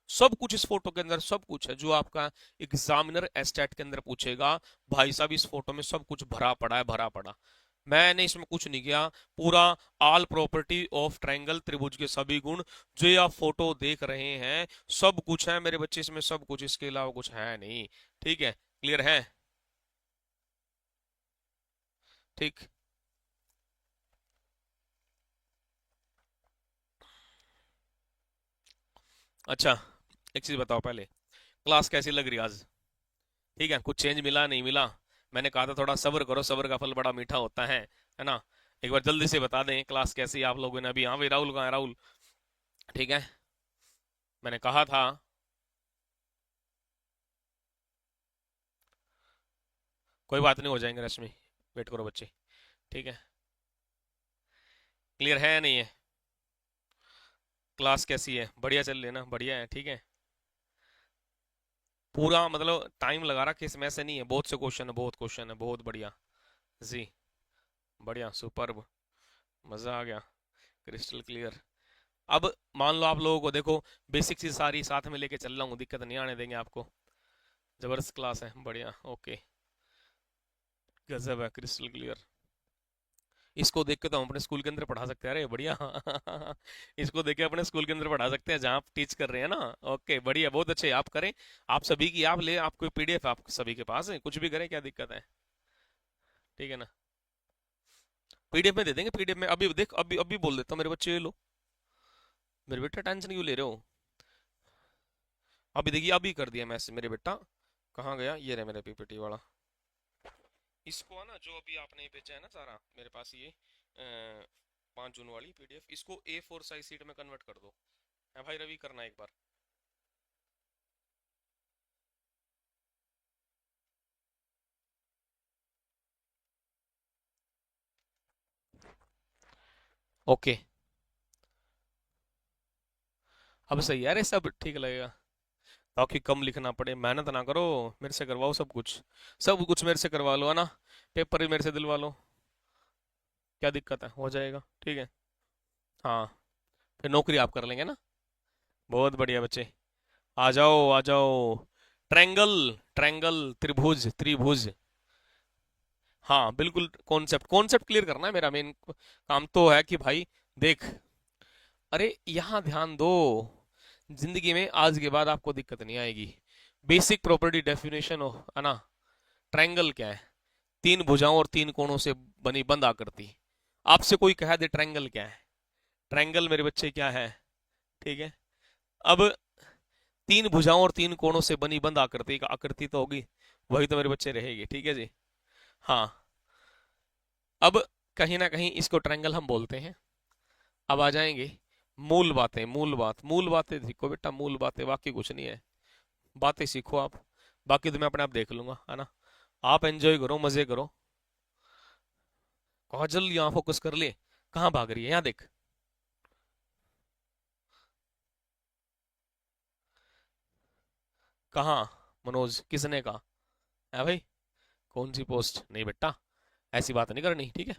सब कुछ इस फोटो के अंदर, सब कुछ है जो आपका एग्जामिनर एस्टेट के अंदर पूछेगा। भाई साहब इस फोटो में सब कुछ भरा पड़ा है, भरा पड़ा। मैंने इसमें कुछ नहीं किया। पूरा ऑल प्रॉपर्टी ऑफ ट्रायंगल, त्रिभुज के सभी गुण जो ये आप फोटो देख रहे हैं, सब कुछ है मेरे बच्चे इसमें, सब कुछ, इसके अलावा कुछ है नहीं। ठीक है, क्लियर है? ठीक, अच्छा, एक चीज बताओ पहले, क्लास कैसी लग रही आज? ठीक है, कुछ चेंज मिला नहीं मिला? मैंने कहा था थोड़ा सब्र करो, सब्र का फल बड़ा मीठा होता है ना? एक बार जल्दी से बता दें क्लास कैसी है आप लोगों ने अभी। हाँ भाई, राहुल कहाँ है? राहुल, ठीक है, मैंने कहा था। कोई बात नहीं, हो जाएंगे रश्मि, वेट करो बच्चे। ठीक है, क्लियर है या नहीं है? क्लास कैसी है? बढ़िया चल रही है ना? बढ़िया है, ठीक है। पूरा मतलब टाइम लगा रहा कि इसमें से नहीं है, बहुत से क्वेश्चन है, बहुत क्वेश्चन है, बहुत बढ़िया जी, बढ़िया, सुपर्ब, मजा आ गया, क्रिस्टल क्लियर। अब मान लो आप लोगों को देखो, बेसिक चीज सारी साथ में लेके चल रहा हूँ, दिक्कत नहीं आने देंगे आपको। जबरदस्त क्लास है, बढ़िया, ओके। गजब है, क्रिस्टल क्लियर। इसको देख के तो हम अपने स्कूल के अंदर पढ़ा सकते हैं, अरे बढ़िया। इसको देख के अपने स्कूल के अंदर पढ़ा सकते हैं जहाँ आप टीच कर रहे हैं ना। ओके बढ़िया, बहुत अच्छे, आप करें। आप सभी की आप ले, आपको पीडीएफ आप सभी के पास है, कुछ भी करें, क्या दिक्कत है? ठीक है ना? पीडीएफ में दे देंगे, पीडीएफ में अभी देख, अभी अभी बोल देता हूँ, मेरे बच्चे ये लो। मेरे बेटा टेंशन क्यों ले रहे हो? अभी देखिए, अभी कर दिया मैसेज मेरे बेटा। कहाँ गया? ये रहे मेरे पीपीटी वाला। इसको है ना, जो अभी आपने ये भेजा है ना सारा मेरे पास, ये 5 जून वाली पीडीएफ, इसको A4 साइज सीट में कन्वर्ट कर दो। है भाई रवि, करना एक बार। ओके। अब सही है यार, ये सब ठीक लगेगा। ताकि कम लिखना पड़े, मेहनत ना करो। मेरे से करवाओ सब कुछ। सब कुछ मेरे से करवा लो, है ना? पेपर भी मेरे से दिलवा लो। क्या दिक्कत है, हो जाएगा, ठीक है। हाँ, फिर नौकरी आप कर लेंगे ना। बहुत बढ़िया बच्चे। आ जाओ आ जाओ। ट्रायंगल, ट्रायंगल, त्रिभुज, त्रिभुज। हाँ बिल्कुल, कॉन्सेप्ट कॉन्सेप्ट क्लियर करना है, मेरा मेन काम तो है कि भाई देख। अरे यहाँ ध्यान दो। जिंदगी में आज के बाद आपको दिक्कत नहीं आएगी। बेसिक प्रॉपर्टी डेफिनेशन हो, है ना? ट्रायंगल क्या है? तीन भुजाओं और तीन कोणों से बनी बंद आकृति। आपसे कोई कह दे ट्रायंगल क्या है? ट्रायंगल मेरे बच्चे क्या है? ठीक है। अब तीन भुजाओं और तीन कोणों से बनी बंद आकृति, एक आकृति तो होगी, वही तो मेरे बच्चे रहेगी, ठीक है जी। हाँ। अब कहीं ना कहीं इसको ट्रायंगल हम बोलते हैं। अब आ जाएंगे मूल बातें, मूल बातें सीखो बेटा, मूल बातें, बाकी कुछ नहीं है। बातें सीखो आप, बाकी तो मैं अपने आप देख लूंगा, है ना? आप एंजॉय करो, मजे करो। काजल यहाँ फोकस कर ले। कहाँ भाग रही है, यहाँ देख। कहाँ? मनोज किसने कहा? है भाई? कौन सी पोस्ट? नहीं बेटा, ऐसी बात नहीं करनी, ठीक है।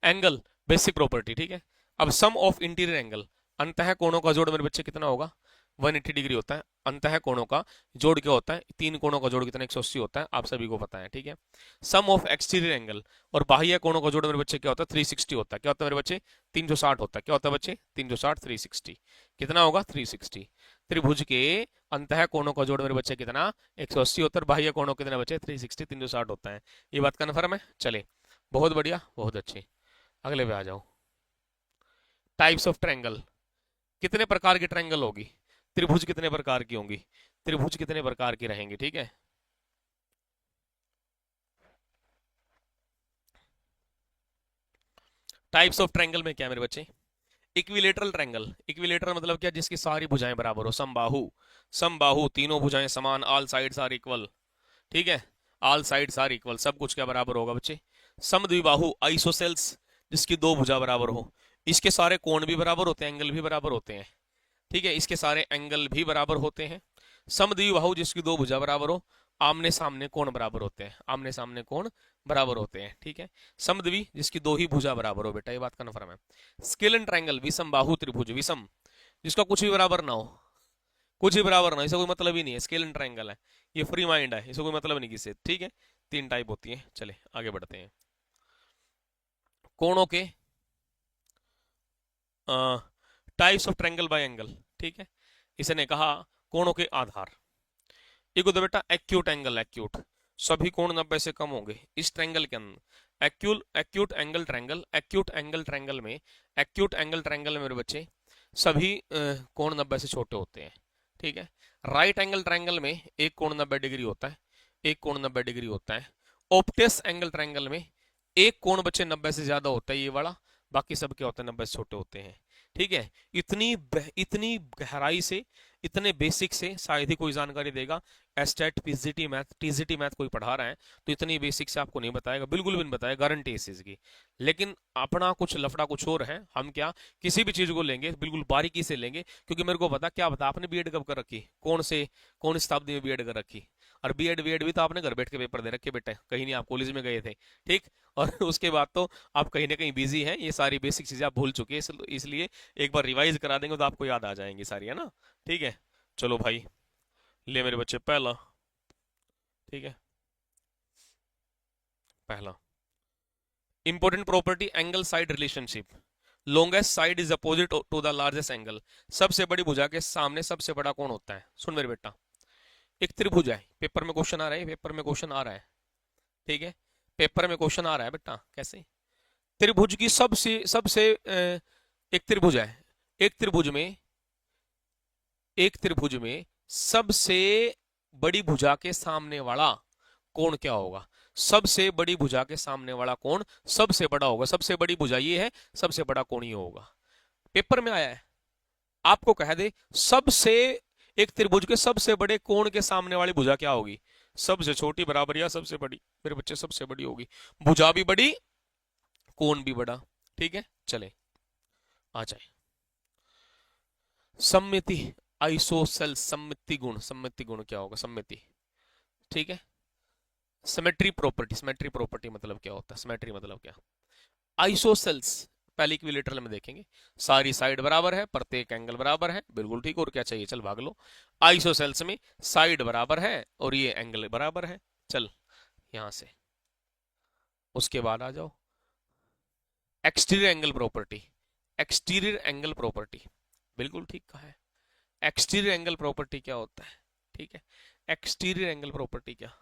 एंगल, बेसिक प्रॉपर्टी, ठीक है। अब सम ऑफ इंटीरियर एंगल, अंतः कोणों का जोड़ मेरे बच्चे कितना होगा? 180 डिग्री होता है। अंतः कोणों का जोड़ क्या होता है? तीन कोणों का जोड़ कितना? 180 होता है, आप सभी को पता है, ठीक है। सम ऑफ एक्सटीरियर एंगल, और बाह्य कोणों का जोड़ मेरे बच्चे क्या होता है? 360 होता है। क्या होता है मेरे बच्चे? 360 होता है। क्या होता है बच्चे? 360, 360 कितना होगा? 360। त्रिभुज के अंतः कोणों का जोड़ मेरे बच्चे कितना? 180 होता है। बाह्य कोणों कितने बच्चे? 360, 360 होता है। ये बात कन्फर्म है? चले, बहुत बढ़िया, बहुत अच्छे। अगले पे आ जाओ। टाइप्स ऑफ ट्रायंगल, कितने प्रकार की ट्रायंगल होगी? त्रिभुज कितने प्रकार की होंगी? त्रिभुज कितने प्रकार की रहेंगी, ठीक है। टाइप्स ऑफ ट्रायंगल में क्या है मेरे बच्चे? इक्विलेटरल ट्रायंगल, इक्विलेटरल मतलब क्या? जिसकी सारी भुजाएं बराबर हो। समबाहु, समबाहु तीनों भुजाएं समान, ऑल साइड्स आर इक्वल, ठीक है। ऑल साइड्स आर इक्वल, सब कुछ क्या बराबर होगा बच्चे? समद्विबाहु, आइसोसेल्स, जिसकी दो भुजा बराबर हो। इसके सारे कोण भी बराबर होते हैं, एंगल भी बराबर होते हैं, ठीक है। इसके सारे एंगल भी बराबर होते हैं। समद्विबाहु, जिसकी दो भुजा बराबर हो। आमने सामने कोण बराबर होते हैं, आमने सामने कोण बराबर होते हैं, ठीक है। समद्वि, जिसकी दो ही भुजा बराबर हो, बेटा ये बात कन्फर्म है। स्केलन ट्रायंगल, विषम बाहु त्रिभुज, विषम जिसका कुछ भी बराबर ना हो, कुछ भी बराबर ना हो, इसका कोई मतलब ही नहीं है, स्केलन ट्रायंगल है। ये फ्री माइंड है, इसका कोई मतलब नहीं किसी, ठीक है। तीन टाइप होती है, चले आगे बढ़ते हैं। कोणों के types of triangle bye angle, ठीक है। इसने कहा कोणों के आधार। एक होता है बेटा एक्यूट एंगल, एक्यूट, सभी कोण 90 से कम होंगे इस ट्रायंगल के अंदर। Acute acute angle triangle, acute angle triangle में, एक्यूट एंगल ट्रायंगल में मेरे बच्चे सभी कोण 90 से छोटे होते हैं, ठीक है। राइट एंगल ट्रायंगल में एक कोण 90 डिग्री होता है, एक कोण 90 डिग्री होता है। ऑप्टस एंगल ट्रायंगल में एक कोण बच्चे 90 से ज्यादा होता है, ये वाला। बाकी सब क्या होता है? 90 से छोटे होते हैं, ठीक है। इतनी गहराई से, इतने बेसिक से शायद ही कोई जानकारी देगा। Estate, PGT math, TGT math कोई पढ़ा रहा है तो इतनी बेसिक से आपको नहीं बताएगा, बिल्कुल भी नहीं बताएगा, गारंटी इस चीज की। लेकिन अपना कुछ लफड़ा कुछ और है, हम क्या किसी भी चीज को लेंगे बिल्कुल बारीकी से लेंगे, क्योंकि मेरे को पता, क्या पता आपने बीएड कब कर रखी, कौन शताब्दी में बीएड कर रखी। और बीएड बीएड भी तो आपने घर बैठ के पेपर दे रखे बेटे, कहीं नहीं आप कॉलेज में गए थे, ठीक। और उसके बाद तो आप कहीं ना कहीं बिजी हैं, ये सारी बेसिक चीजें आप भूल चुके हैं, इसलिए एक बार रिवाइज करा देंगे तो आपको याद आ जाएंगी सारी, है ना? ठीक है। चलो भाई, ले मेरे बच्चे पहला, ठीक है। पहला important property angle side relationship, longest side is opposite to the largest angle. सबसे बड़ी भुजा के सामने सबसे बड़ा कौन होता है? सुन मेरे बेटा, एक त्रिभुज है, पेपर में क्वेश्चन आ रहा है, पेपर में क्वेश्चन आ रहा है, ठीक है, पेपर में क्वेश्चन आ रहा है बेटा। कैसे? त्रिभुज की सबसे सबसे एक त्रिभुज है, एक त्रिभुज में, एक त्रिभुज में सबसे बड़ी भुजा के सामने वाला कोण क्या होगा? सबसे बड़ी भुजा के सामने वाला कोण सबसे बड़ा होगा। सबसे बड़ी भुजा ये है, सबसे बड़ा कोण ये होगा। पेपर में आया है, आपको कह दे सबसे, एक त्रिभुज के सबसे बड़े कोण के सामने वाली भुजा क्या होगी? सबसे छोटी बराबर या सबसे बड़ी? मेरे बच्चे सबसे बड़ी होगी, भुजा भी बड़ी, कोण भी बड़ा। ठीक है, चले आ जाए। सम्मिति, आइसोसेल्स, सम्मिति गुण, सम्मिति गुण क्या होगा? सम्मिति, ठीक है। सिमेट्री प्रॉपर्टी, सिमेट्री प्रॉपर्टी मतलब क्या होता है? सिमेट्री मतलब क्या? आइसोसेल्स पहले इक्विलेटरल में देखेंगे, सारी साइड बराबर है, प्रत्येक एंगल बराबर है, बिल्कुल ठीक। और क्या चाहिए? चल भाग लो। आइसोसेल्स में साइड बराबर है और ये एंगल बराबर है। चल यहां से उसके बाद आ जाओ, exterior angle property, exterior angle property, बिल्कुल ठीक कहा है। एक्सटीरियर एंगल प्रॉपर्टी क्या होता है? ठीक है, एक्सटीरियर एंगल प्रॉपर्टी क्या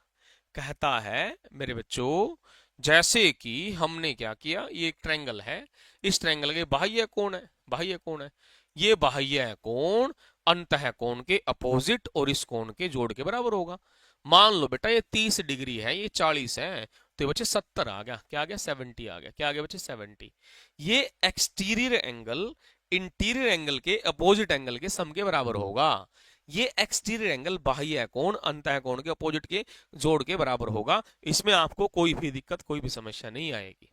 कहता है मेरे बच्चों? जैसे कि हमने क्या किया, ये एक ट्रायंगल है, इस ट्रायंगल के बाह्य कोण है, बाह्य कोण है, ये बाह्य कोण अंतः कोण के अपोजिट और इस कोण के जोड़ के बराबर होगा। मान लो बेटा ये 30 डिग्री है, ये 40 है, तो ये बच्चे 70 आ गया। क्या आ गया? 70 आ गया। क्या आ गया बच्चे? 70। ये एक्सटीरियर एंगल इंटीरियर एंगल के अपोजिट एंगल के सम के बराबर होगा। ये एक्सटीरियर एंगल बाह्य कोण अंतः कोण के अपोजिट के जोड़ के बराबर होगा। इसमें आपको कोई भी दिक्कत, कोई भी समस्या नहीं आएगी।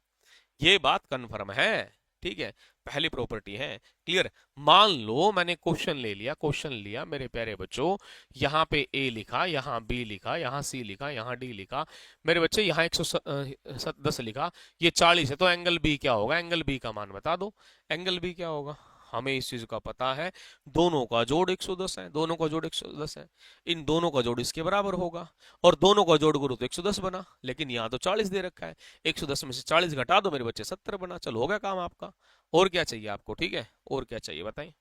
ये बात कन्फर्म है, ठीक है, पहली प्रॉपर्टी है। क्लियर? मान लो मैंने क्वेश्चन ले लिया, क्वेश्चन लिया मेरे प्यारे बच्चों, यहाँ पे ए लिखा, यहाँ बी लिखा, यहाँ सी लिखा, यहाँ डी लिखा, मेरे बच्चे यहाँ 110 लिखा, ये 40 है, तो एंगल बी क्या होगा? एंगल बी का मान बता दो। एंगल बी क्या होगा? हमें इस चीज का पता है, दोनों का जोड़ 110 है, दोनों का जोड़ 110 है, इन दोनों का जोड़ इसके बराबर होगा, और दोनों का जोड़ करो तो 110 बना, लेकिन यहाँ तो 40 दे रखा है, 110 में से 40 घटा दो मेरे बच्चे, 70 बना। चलो हो गया काम आपका। और क्या चाहिए आपको? ठीक है, और क्या चाहिए बताएं?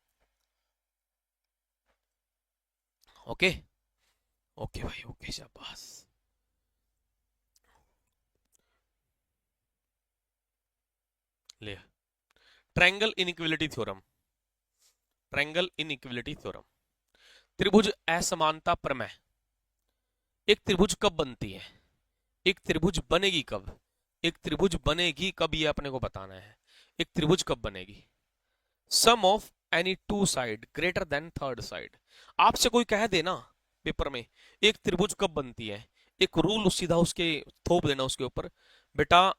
ओके, ओके भाई, ओके, शाबाश। ले, triangle inequality theorem, triangle inequality theorem, त्रिभुज असमानता प्रमेय। एक त्रिभुज कब बनती है? एक त्रिभुज बनेगी कब? एक त्रिभुज बनेगी कब, ये अपने को बताना है। एक त्रिभुज कब बनेगी? Sum of any two side greater than third side. आपसे कोई कह देना पेपर में एक त्रिभुज कब बनती है, एक रूल सीधा उसके थोप देना उसके ऊपर, बेटा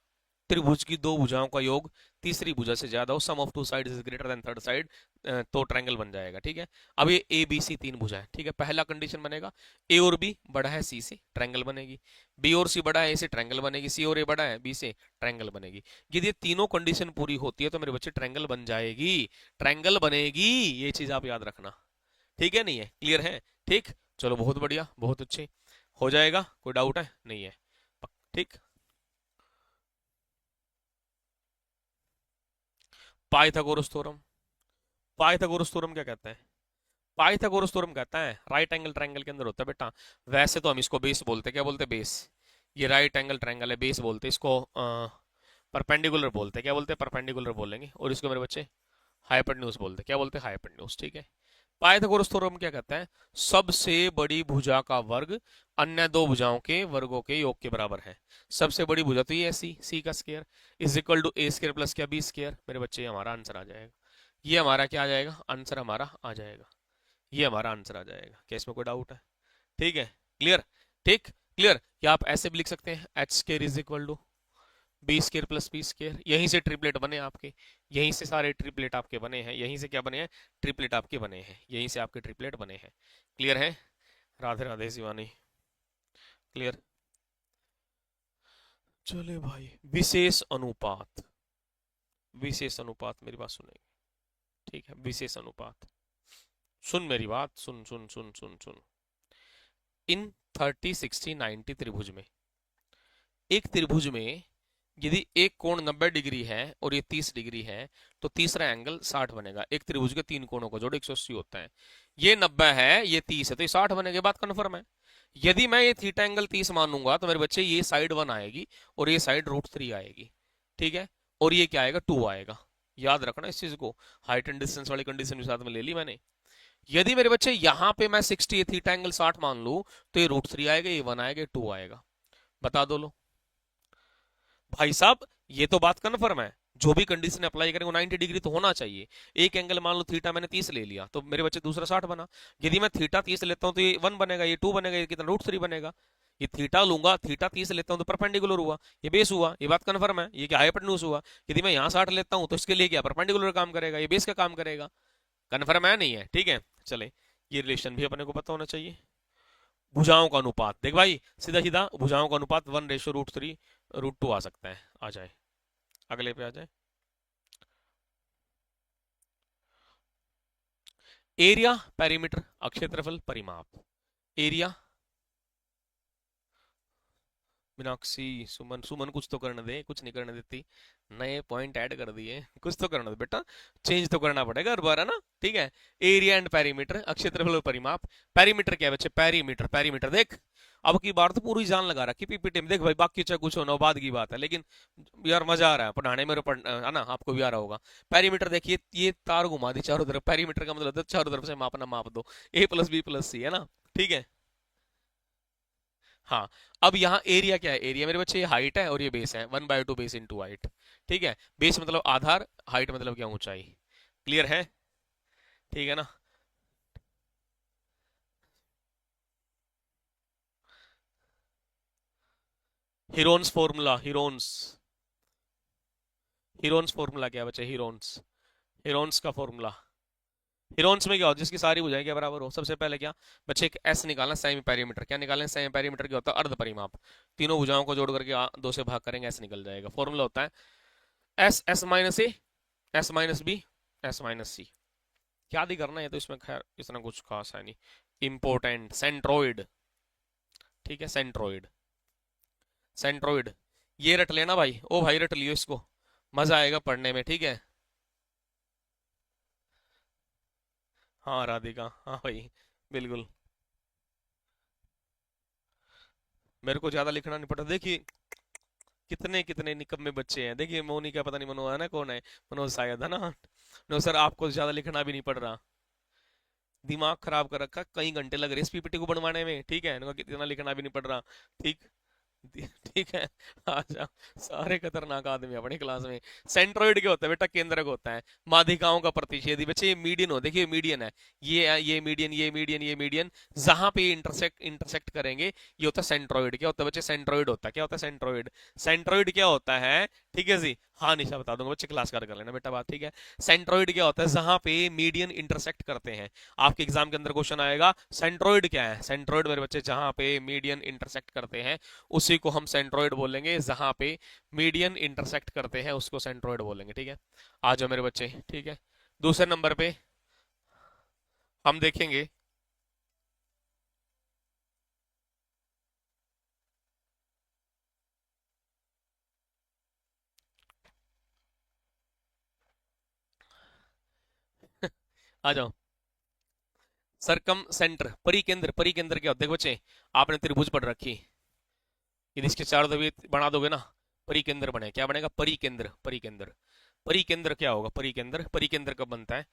त्रिभुज की दो भुजाओं का योग तीसरी भुजा से ज्यादा हो, sum of two side is greater than third side, तो ट्रायंगल बन जाएगा। ठीक है, अब ये ए बी सी तीन भुजा है, ठीक है, पहला कंडीशन बनेगा ए और बी बड़ा है सी से, ट्रायंगल बनेगी। बी और सी बड़ा है ए से, ट्रायंगल बनेगी। सी और ए बड़ा है बी से, ट्रायंगल बनेगी। यदि ये तीनों कंडीशन पूरी होती है तो मेरे बच्चे ट्रायंगल बन जाएगी, ट्रायंगल बनेगी, ये चीज आप याद रखना। ठीक है, नहीं है? क्लियर है? ठीक, चलो बहुत बढ़िया, बहुत अच्छे, हो जाएगा। कोई डाउट है? नहीं है? ठीक। पाइथागोरस थ्योरम, पाइथागोरस थ्योरम क्या कहता है? पाइथागोरस थ्योरम कहता है राइट एंगल ट्रायंगल के अंदर होता है बेटा, वैसे तो हम इसको बेस बोलते हैं, क्या बोलते हैं? बेस। ये राइट एंगल ट्रायंगल है, बेस बोलते हैं इसको, परपेंडिकुलर बोलते हैं। क्या बोलते हैं? परपेंडिकुलर बोलेंगे। और इसको मेरे बच्चे हाइपोटेन्यूज बोलते हैं। क्या बोलते हैं? हाइपोटेन्यूज। ठीक है, पाइथागोरस थ्योरम क्या कहता है? सबसे बड़ी भुजा का वर्ग अन्य दो भुजाओं के वर्गों के योग के बराबर है। सबसे बड़ी भुजा तो ये है सी, सी का square is equal to A square plus क्या? B square. मेरे बच्चे हमारा आंसर आ जाएगा, ये हमारा क्या आ जाएगा? आंसर हमारा आ जाएगा, ये हमारा आंसर आ जाएगा। क्या इसमें कोई डाउट है? ठीक है, क्लियर? ठीक, क्लियर। या आप ऐसे भी लिख सकते हैं H square is equal to B square plus B square. यहीं से ट्रिपलेट बने आपके, यहीं से सारे ट्रिपलेट आपके बने हैं, यहीं से क्या बने हैं? ट्रिपलेट आपके बने हैं, यहीं से आपके ट्रिपलेट बने हैं। क्लियर है? राधे राधे शिवानी, क्लियर? चले भाई, विशेष अनुपात, विशेष अनुपात, मेरी बात सुनेंगे? ठीक है, विशेष अनुपात, सुन मेरी बात, सुन सुन सुन सुन सुन। इन 30 60 90 त्रिभुज में, एक त्रिभुज में यदि एक कोण 90 डिग्री है और ये 30 डिग्री है तो तीसरा एंगल 60 बनेगा। एक त्रिभुज के तीन कोणों को जोड़ 180 होता है। ये 90 है, ये 30 है, तो ये 60 बनेगा। बात कन्फर्म है। यदि मैं ये थीटा एंगल 30 मानूंगा तो मेरे बच्चे ये साइड 1 आएगी और ये साइड √3 आएगी। ठीक है, और ये क्या आएगा, 2 आएगा। याद रखना इस चीज को, हाइट एंड डिस्टेंस वाली कंडीशन भी साथ में ले ली मैंने। यदि मेरे बच्चे यहां पे मैं 60, ये थीटा एंगल 60 मान लू तो ये √3 आएगा, ये 1 आएगा, 2 आएगा। बता दो लो भाई साहब, ये तो बात कन्फर्म है। जो भी कंडीशन अप्लाई करेंगे 90 डिग्री तो होना चाहिए। एक एंगल मान लो थीटा मैंने 30 ले लिया तो मेरे बच्चे दूसरा 60 बना। यदि मैं थीटा 30 लेता हूं तो ये 1 बनेगा, ये 2 बनेगा, ये कितना √3 बनेगा। ये थीटा लूंगा, थीटा 30 लेता हूं तो परपेंडिकुलर हुआ, ये बेस हुआ। ये बात कन्फर्म है, ये क्या हाइपोटेन्यूज हुआ। यदि मैं यहाँ 60 लेता हूं तो इसके लिए क्या परपेंडिकुलर काम करेगा, ये बेस का काम करेगा। कन्फर्म है नहीं है, ठीक है। चले, ये रिलेशन भी अपने को पता होना चाहिए। भुजाओं का अनुपात देख भाई, सीधा सीधा भुजाओं का अनुपात 1:√3 √2 आ सकता है। आ जाए, अगले पे आ जाए। एरिया पेरीमीटर, क्षेत्रफल परिमाप। एरिया, मीनाक्षी, सुमन, सुमन कुछ तो करने दे, कुछ नहीं करने देती। नए पॉइंट ऐड कर दिए, कुछ तो करना दे बेटा, चेंज तो करना पड़ेगा हर बार, है ना। ठीक है, एरिया एंड पेरीमीटर, क्षेत्रफल और परिमाप। पेरीमीटर क्या है बच्चे, पेरीमीटर, पेरीमीटर देख, अब की बार तो पूरी जान लगा रखी पीपीटी में। देख भाई, बाकी चाहे कुछ होना बाद की बात है, लेकिन यार मजा आ रहा है पढ़ाने में, है ना, आपको भी आ रहा होगा। पेरीमीटर देखिए, ये तार घुमा दी चारों तरफ। पेरीमीटर का मतलब चारों तरफ से मापना, माप दो, A+B+C, है ना। ठीक है, हाँ। अब यहाँ एरिया क्या है, एरिया मेरे बच्चे ये हाइट है और ये बेस है, 1/2 बेस इंटू हाइट। ठीक है, बेस मतलब आधार, हाइट मतलब क्या, ऊंचाई। क्लियर है, ठीक है ना। Heron's formula, Heron's, Heron's formula क्या है बच्चे, हीरोन्स, हीरोन्स का फॉर्मूला। हीरोन्स में क्या होता है, जिसकी सारी भुजाएं क्या बराबर हो। सबसे पहले क्या बच्चे, एक एस निकालना, सेमी पेरीमीटर। क्या निकालना, सेमी पेरीमीटर क्या होता है, अर्ध परिमाप। तीनों भुजाओं को जोड़ करके 2 से भाग करेंगे, एस निकल जाएगा। फॉर्मूला होता है S, S-A, S-B, S-C। क्या दी करना है तो इसमें खैर इतना कुछ खास है नहीं। इंपोर्टेंट सेंट्रोइड, ठीक है, सेंट्रोइड, सेंट्रोइड, ये रट लेना भाई। ओ भाई रट लियो इसको, मजा आएगा पढ़ने में, ठीक है। हाँ राधिका, हाँ भाई, बिल्कुल। मेरे को ज्यादा लिखना नहीं पड़ता। देखिए कितने कितने निकम्मे बच्चे हैं। देखिए मोनिका, पता नहीं मनोज है ना, कौन है, मनोज शायद, है ना। नो सर, आपको ज्यादा लिखना भी नहीं पड़ रहा। दिमाग खराब कर रखा, कई घंटे लग रहे इस पीपीटी को बनवाने में, ठीक है। इनको कितना लिखना भी नहीं पड़ रहा। ठीक, ठीक है। अच्छा, सारे खतरनाक आदमी अपनी क्लास में। सेंट्रोइड क्या होता है बेटा, केंद्रक होता है। माध्यिकाओं का प्रतिच्छेदी बच्चे, ये मीडियन हो, देखिए मीडियन है। ये मीडियन, ये मीडियन, ये मीडियन, जहां पे इंटरसेक्ट इंटरसेक्ट करेंगे ये होता है सेंट्रोइड। क्या होता है बच्चे, सेंट्रोइड होता है। क्या होता है, सेंट्रोइड। सेंट्रोइड क्या होता है, ठीक है जी। हाँ निशा बता दूंगा बच्चे, क्लास कर लेना बेटा बात, ठीक है। सेंट्रोइड क्या होता है, जहां पे मीडियन इंटरसेक्ट करते हैं। आपके एग्जाम के अंदर क्वेश्चन आएगा, सेंट्रोइड क्या है। सेंट्रोइड मेरे बच्चे जहां पे मीडियन इंटरसेक्ट करते हैं उसी को हम सेंट्रोइड बोलेंगे। जहां पे मीडियन इंटरसेक्ट करते हैं उसको सेंट्रोइड बोलेंगे, ठीक है। आ जाओ मेरे बच्चे, ठीक है। दूसरे नंबर पे हम देखेंगे, आ जाओ, सरकम सेंटर, परिकेंद्र। परिकेंद्र क्या होता है बच्चे, आपने त्रिभुज पढ़ रखी, यदि इसके चारों तरफ बना दोगे ना, परिकेंद्र बने। क्या बनेगा, परिकेंद्र, परिकेंद्र। परिकेंद्र क्या होगा, परिकेंद्र, परिकेंद्र कब बनता है,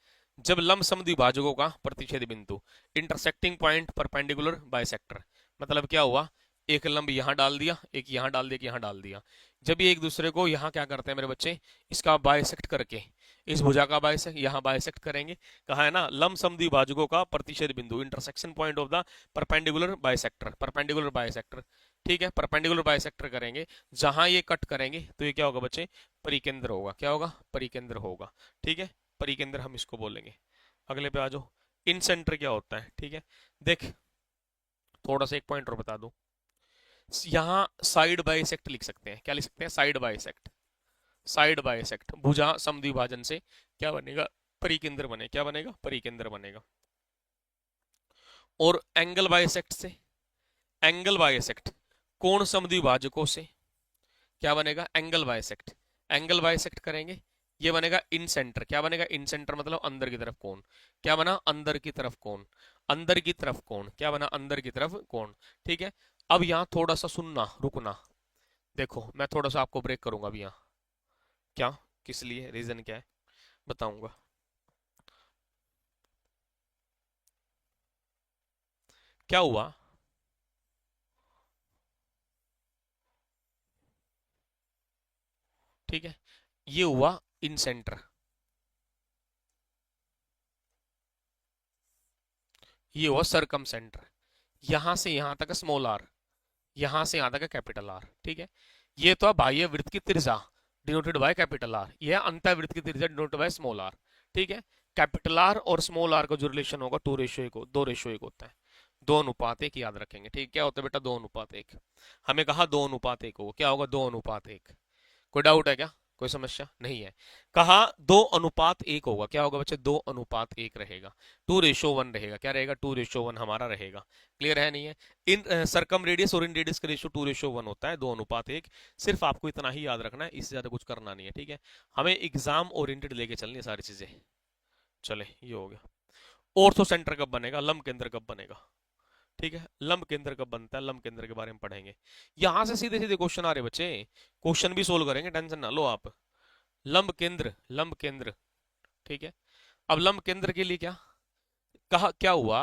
जब लंब समद्विभाजकों का प्रतिच्छेद बिंदु, इंटरसेक्टिंग पॉइंट परपेंडिकुलर बाइसेक्टर। मतलब क्या हुआ, एक लंब यहां डाल दिया, एक यहां डाल दिया, एक यहां डाल दिया। जब ये एक दूसरे को यहां क्या करते हैं मेरे बच्चे, इसका बाइसेक्ट करके, इस भुजा का बाइसेक्ट यहां बाइसेक्ट करेंगे। कहा है ना, लंब समद्विभाजकों का प्रतिच्छेद बिंदु, intersection point of the perpendicular bisector, perpendicular bisector. ठीक है, परपेंडिकुलर बाइसेक्टर करेंगे, जहां ये कट करेंगे तो ये क्या होगा बच्चे, परिकेंद्र होगा। क्या होगा, परिकेंद्र होगा, ठीक है। परिकेंद्र हम इसको बोलेंगे। अगले पे आ जाओ, इन सेंटर क्या होता है, ठीक है। देख, थोड़ा सा एक पॉइंट और बता दूं, यहाँ साइड बाइसेक्ट लिख सकते हैं। क्या लिख सकते हैं, साइड बाइसेक्ट, साइड बाइसेक्ट। भुजा समद्विभाजन से क्या बनेगा, परिकेंद्र बने। क्या बनेगा, परिकेंद्र बनेगा। और एंगल बाइसेक्ट से, एंगल बाइसेक्ट, कोण समद्विभाजकों से, क्या बनेगा, एंगल बाइसेक्ट। एंगल बाइसेक्ट करेंगे, ये बनेगा इन सेंटर। क्या बनेगा, इन सेंटर मतलब अंदर की तरफ कोण। क्या बना, अंदर की तरफ कोण। अंदर की तरफ कोण, क्या बना, अंदर की तरफ कोण। ठीक है। अब यहाँ थोड़ा सा सुनना, रुकना। देखो मैं थोड़ा सा आपको ब्रेक करूंगा अभी यहाँ। क्या, किस लिए, रीजन क्या है, बताऊंगा। क्या हुआ, ठीक है, ये हुआ इन सेंटर, ये हुआ सरकम सेंटर। यहां से यहां तक स्मॉल आर, यहां से यहां तक कैपिटल आर। ठीक है। ये तो बाह्य वृत्त की त्रिज्या डिनोटेड बाय कैपिटल आर, यह अंतः वृत्त की त्रिज्या डिनोटेड बाय स्मॉल आर। ठीक है। कैपिटल आर और स्मॉल आर का जो रिलेशन होगा 2:1, 2:1 होता है। 2:1 याद रखेंगे। ठीक, क्या होता है बेटा, 2:1। हमें कहा 2:1 हो, क्या होगा, 2:1। कोई डाउट है क्या, कोई समस्या नहीं है। कहा 2:1 होगा, क्या होगा बच्चे, 2:1 रहेगा। 2:1 रहेगा, क्या रहेगा, 2:1 हमारा रहेगा। क्लियर है नहीं है। इन सरकम रेडियस और इन रेडियस का रेशियो 2:1 होता है, 2:1। सिर्फ आपको इतना ही याद रखना है, इससे ज्यादा कुछ करना नहीं है। ठीक है। हमें एग्जाम ओरिएंटेड लेके चलनी है सारी चीजें। चले, ये हो गया। ऑर्थो सेंटर कब बनेगा, लंब केंद्र कब बनेगा। ठीक है, लंब केंद्र कब बनता है, लंब केंद्र के बारे में पढ़ेंगे। यहां से सीधे सीधे क्वेश्चन आ रहे बच्चे, क्वेश्चन भी सोल्व करेंगे, टेंशन ना लो आप। लंब केंद्र, लंब केंद्र। ठीक है। अब लंब केंद्र के लिए क्या कहा, क्या हुआ,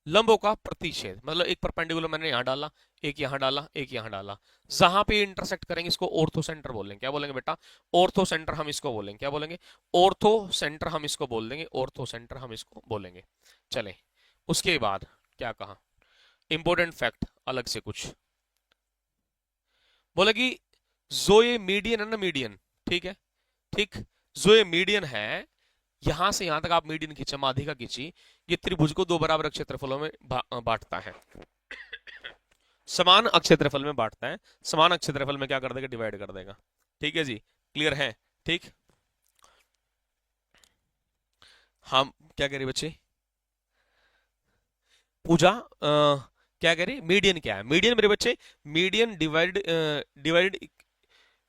लंबों का प्रतिच्छेद, मतलब एक परपेंडिकुलर मैंने यहां डाला, एक यहां डाला, एक यहां डाला, जहां पे इंटरसेक्ट करेंगे इसको ऑर्थो सेंटर बोलेंगे। क्या बोलेंगे बेटा, ऑर्थो सेंटर हम इसको बोलेंगे। क्या बोलेंगे, ऑर्थो सेंटर हम इसको बोल देंगे, ऑर्थो सेंटर हम इसको बोलेंगे। चले, उसके बाद क्या कहा, इंपॉर्टेंट फैक्ट अलग से कुछ बोला कि जो ये मीडियन है ना, मीडियन, ठीक है, ठीक, जो ये मीडियन है, यहां से यहां तक आप मीडियन खींचे, माध्यिका खींची, ये त्रिभुज को दो बराबर क्षेत्रफलों में बांटता है, समान अक्षेत्रफल में बांटता है। समान अक्षेत्रफल में क्या कर देगा, डिवाइड कर देगा। ठीक है जी, क्लियर है। ठीक, हम क्या कह रहे बच्चे, पूजा क्या कह रही, मीडियन क्या है, मीडियन मेरे बच्चे, median divide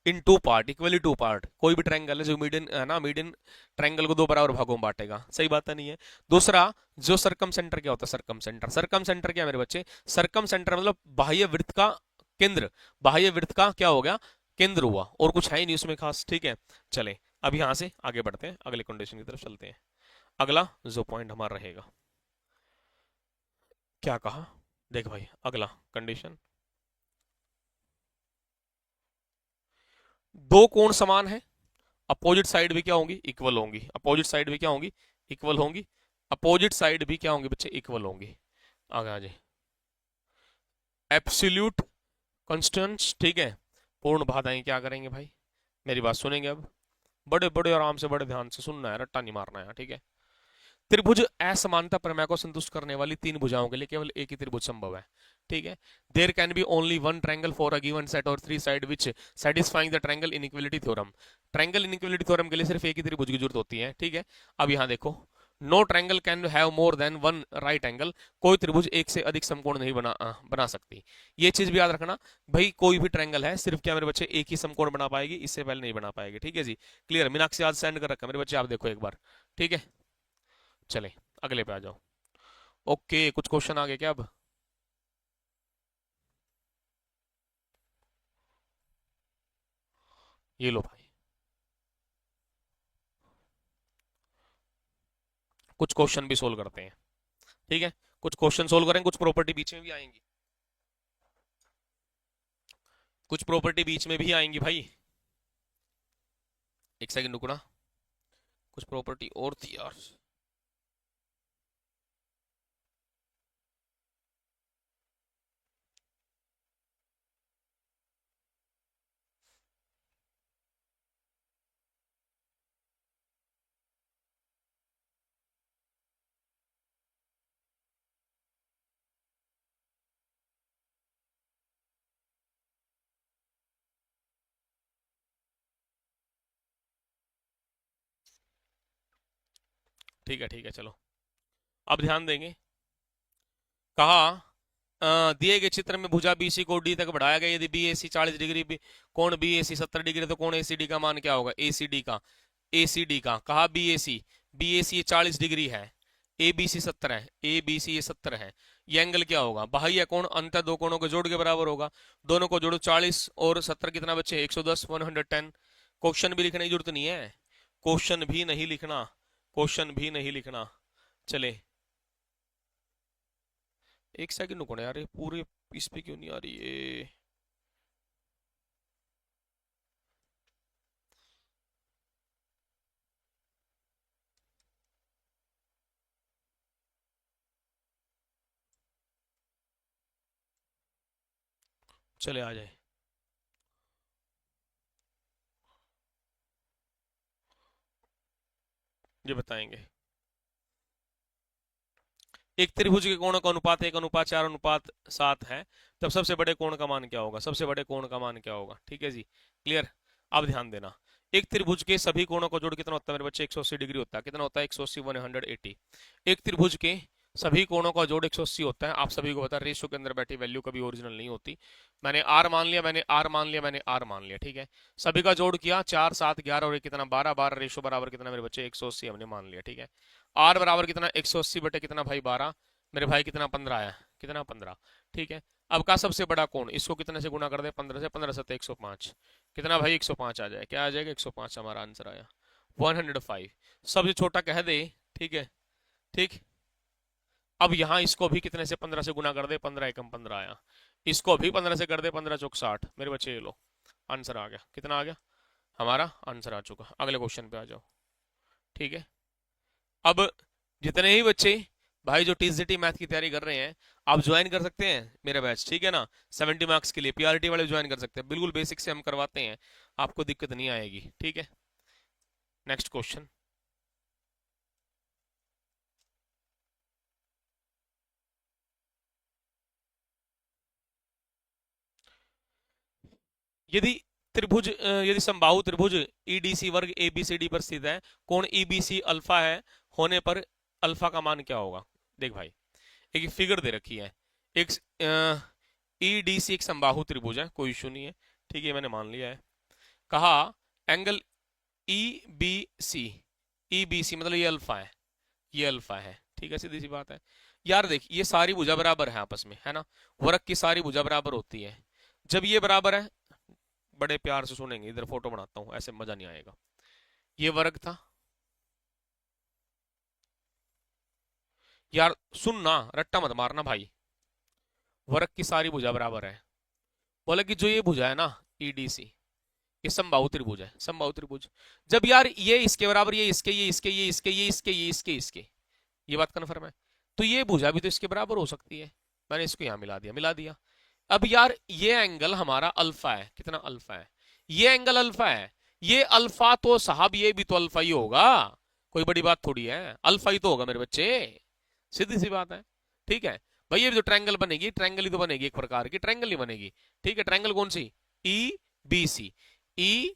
in two part, equally two part. कोई भी ट्रायंगल है जो मीडियन है ना, मीडियन ट्रायंगल को दो बराबर भागों में बांटेगा, सही बात है नहीं है। दूसरा, जो सरकम सेंटर, क्या होता है सरकम सेंटर, सरकम सेंटर क्या है मेरे बच्चे, सरकम सेंटर मतलब बाह्य वृत्त का केंद्र, बाह्य वृत्त का क्या हो गया, केंद्र हुआ, और कुछ है ही नहीं उसमें खास। ठीक है। चले, अब यहां से आगे बढ़ते हैं, अगले कंडीशन की तरफ चलते हैं। अगला जो पॉइंट हमारा रहेगा, क्या कहा, देख भाई, अगला कंडीशन, दो कोण समान है, अपोजिट साइड भी क्या होंगी, इक्वल होंगी, अपोजिट साइड भी क्या होंगी, इक्वल होंगी, अपोजिट साइड भी क्या होंगी बच्चे, इक्वल होंगी। आगे आ जाए, एब्सोल्यूट कांस्टेंट्स। ठीक है, पूर्ण बाधाएं क्या करेंगे भाई, मेरी बात सुनेंगे अब, बड़े बड़े आराम से, बड़े ध्यान से सुनना है, रट्टा नहीं मारना है। ठीक है। त्रिभुज असमानता प्रमेय को संतुष्ट करने वाली तीन भुजाओं के लिए केवल एक ही त्रिभुज संभव है। ठीक है। There can be only one triangle for a given set और three side which satisfying the triangle inequality theorem. Triangle inequality theorem के लिए सिर्फ एक ही त्रिभुज की जरूरत होती है। ठीक है। अब यहां देखो, no triangle can have more than one right angle, कोई त्रिभुज एक से अधिक समकोण नहीं बना सकती। ये चीज भी याद रखना भाई, कोई भी ट्रायंगल है, सिर्फ क्या मेरे बच्चे, एक ही समकोण बना पाएगी, इससे पहले नहीं बना पाएगी। ठीक है जी, क्लियर, मीनाक्षी आज सेंड कर रखा है मेरे बच्चे, आप देखो एक बार। ठीक है। चले, अगले पे आ जाओ। ओके, कुछ क्वेश्चन आ गए क्या अब, ये लो भाई, कुछ क्वेश्चन भी सोल्व करते हैं। ठीक है, कुछ क्वेश्चन सोल्व करेंगे, कुछ प्रॉपर्टी बीच में भी आएंगी, कुछ प्रॉपर्टी बीच में भी आएंगी भाई। एक सेकंड रुकना, कुछ प्रॉपर्टी और थी यार। ठीक है, ठीक है, चलो, अब ध्यान देंगे। कहा दिए गए चित्र में भुजा बीसी को डी तक बढ़ाया गया, यदि बी ए सी 40 डिग्री, कोण बी ए सी 70 डिग्री, तो कोण ए सी डी का मान क्या होगा? ए सी डी का, ए सी डी का कहा बी ए सी ये 40 डिग्री है, ए बी सी 70 है, ए बी सी ये 70 है, ये एंगल क्या होगा? बाह्य कोण अंतर दो कोणों के जोड़ के बराबर होगा। दोनों को जोड़ो, 40 और 70 कितना बचे? 110, 110। क्वेश्चन भी लिखने की जरूरत नहीं है, क्वेश्चन भी नहीं लिखना, क्वेश्चन भी नहीं लिखना। चले एक सेकंड रुको ना यार, ये पूरे इस पे क्यों नहीं आ रही ये? चले आ जाए। ये बताएंगे, एक त्रिभुज के कोणों का अनुपात 1:4:7 है, तब सबसे बड़े कोण का मान क्या होगा? सबसे बड़े कोण का मान क्या होगा? ठीक है जी, क्लियर। अब ध्यान देना, एक त्रिभुज के सभी कोणों का जोड़ कितना होता है मेरे बच्चे? 180 डिग्री होता है। कितना होता है? 180, 180। एक त्रिभुज के सभी कोणों का जोड़ 180 होता है। आप सभी को पता है रेशियो के अंदर बैठी वैल्यू कभी ओरिजिनल नहीं होती। मैंने आर मान लिया, मैंने आर मान लिया, मैंने आर मान लिया, ठीक है। सभी का जोड़ किया, 4, 7, 11 और एक कितना 12, 12 रेशियो बराबर कितना मेरे बच्चे? 180 हमने मान लिया, ठीक है। आर बराबर कितना? 180 बटे कितना भाई? 12। मेरे भाई कितना? 15 आया, कितना? 15, ठीक है। अब का सबसे बड़ा कोण, इसको कितने से गुना कर दे? 15 से, 15 7 105। कितना भाई? 105 आ जाए, क्या आ जाएगा? 105 हमारा आंसर आया, 105। सबसे छोटा कह दे, ठीक है, ठीक। अब यहाँ इसको भी कितने से? 15 से गुना कर दे, 15 एकम 15 आया। इसको भी 15 से कर दे, 15 चौक 60। मेरे बच्चे ये लो, आंसर आ गया। कितना आ गया? हमारा आंसर आ चुका। अगले क्वेश्चन पे आ जाओ, ठीक है। अब जितने ही बच्चे भाई जो टीजीटी मैथ की तैयारी कर रहे हैं, आप ज्वाइन कर सकते हैं मेरा बैच, ठीक है ना। 70 मार्क्स के लिए पीआरटी वाले ज्वाइन कर सकते हैं, बिल्कुल बेसिक से हम करवाते हैं, आपको दिक्कत नहीं आएगी, ठीक है। नेक्स्ट क्वेश्चन, यदि यदि समबाहु त्रिभुज ईडीसी वर्ग एबीसीडी पर स्थित है, कोण ईबीसी अल्फा है होने पर अल्फा का मान क्या होगा? देख भाई, एक फिगर दे रखी है, एक ईडीसी एक समबाहु त्रिभुज है, कोई इशू नहीं है, ठीक है, मैंने मान लिया है। कहा angle E B C, E B C मतलब ये अल्फा है, ये अल्फा है, ठीक है, सीधी सी बात है। यार देख, ये सारी भुजा बराबर है आपस में, है ना। वर्ग की सारी भुजा बराबर होती है। जब ये बराबर है, बड़े प्यार से सुनेंगे, इधर फोटो बनाता हूं, ऐसे मजा नहीं आएगा। ये वर्ग था यार, सुनना, रट्टा मत मारना भाई। वर्ग की सारी भुजा बराबर है, बोले कि जो ये भुजा है ना ईडीसी, ये समबाहु त्रिभुज है, समबाहु त्रिभुज। जब यार ये इसके बराबर, ये इसके, ये इसके, ये इसके, ये इसके, ये इसके, इसके, ये बात कन्फर्म है, तो ये भुजा भी तो इसके बराबर हो सकती है। मैंने इसको यहां मिला दिया, मिला दिया। अब यार ये एंगल हमारा अल्फा है, कितना अल्फा है? ये एंगल अल्फा है, ये अल्फा तो साहब ये भी तो अल्फा ही होगा, कोई बड़ी बात थोड़ी है, अल्फा ही तो होगा मेरे बच्चे, सीधी सी बात है, ठीक है। भाई ये जो ट्रायंगल बनेगी, ट्रायंगल ही तो बनेगी, एक प्रकार की ट्रायंगल ही बनेगी, ठीक है। ट्रायंगल कौन सी? E B C, E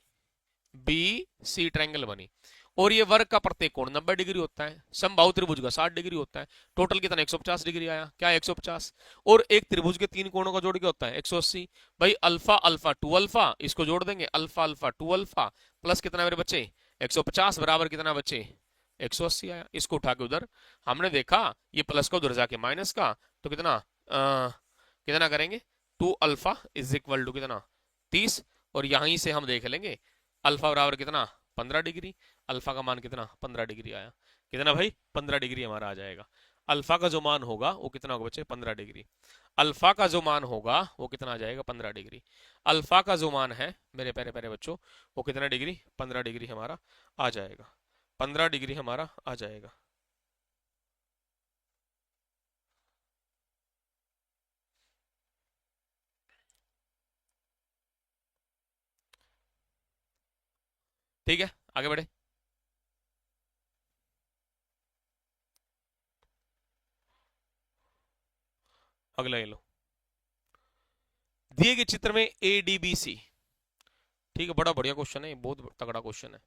B C triangle बनी। और ये वर्ग का प्रत्येक कोण 90 डिग्री होता है, समबाहु त्रिभुज का 60 डिग्री होता है। टोटल कितना? 150 डिग्री आया, क्या? 150। और एक त्रिभुज के तीन कोणों का जोड़ क्या होता है? 180। भाई अल्फा अल्फा टू अल्फा, इसको जोड़ देंगे, alpha alpha two alpha plus कितना मेरे बच्चे? 150 बराबर कितना बच्चे? 180 आया। इसको उठा के उधर हमने देखा, ये प्लस का उधर जाके माइनस का, तो कितना कितना करेंगे? Two alpha is equal to कितना? 30। और यहीं से हम देख लेंगे अल्फा बराबर कितना? 15 डिग्री। अल्फा का मान कितना? 15 डिग्री आया। कितना भाई? 15 डिग्री हमारा आ जाएगा। अल्फा का जो मान होगा वो कितना होगा बच्चे? 15 डिग्री। अल्फा का जो मान होगा वो कितना आ जाएगा? 15 डिग्री। अल्फा का जो मान है मेरे प्यारे प्यारे बच्चों, वो कितना डिग्री? 15 डिग्री हमारा आ जाएगा, 15 डिग्री हमारा आ जाएगा। ठीक है, आगे बढ़े। अगला ये लो, दिए गए चित्र में ए डी बी सी, ठीक है, बड़ा बढ़िया क्वेश्चन है, बहुत तगड़ा क्वेश्चन है।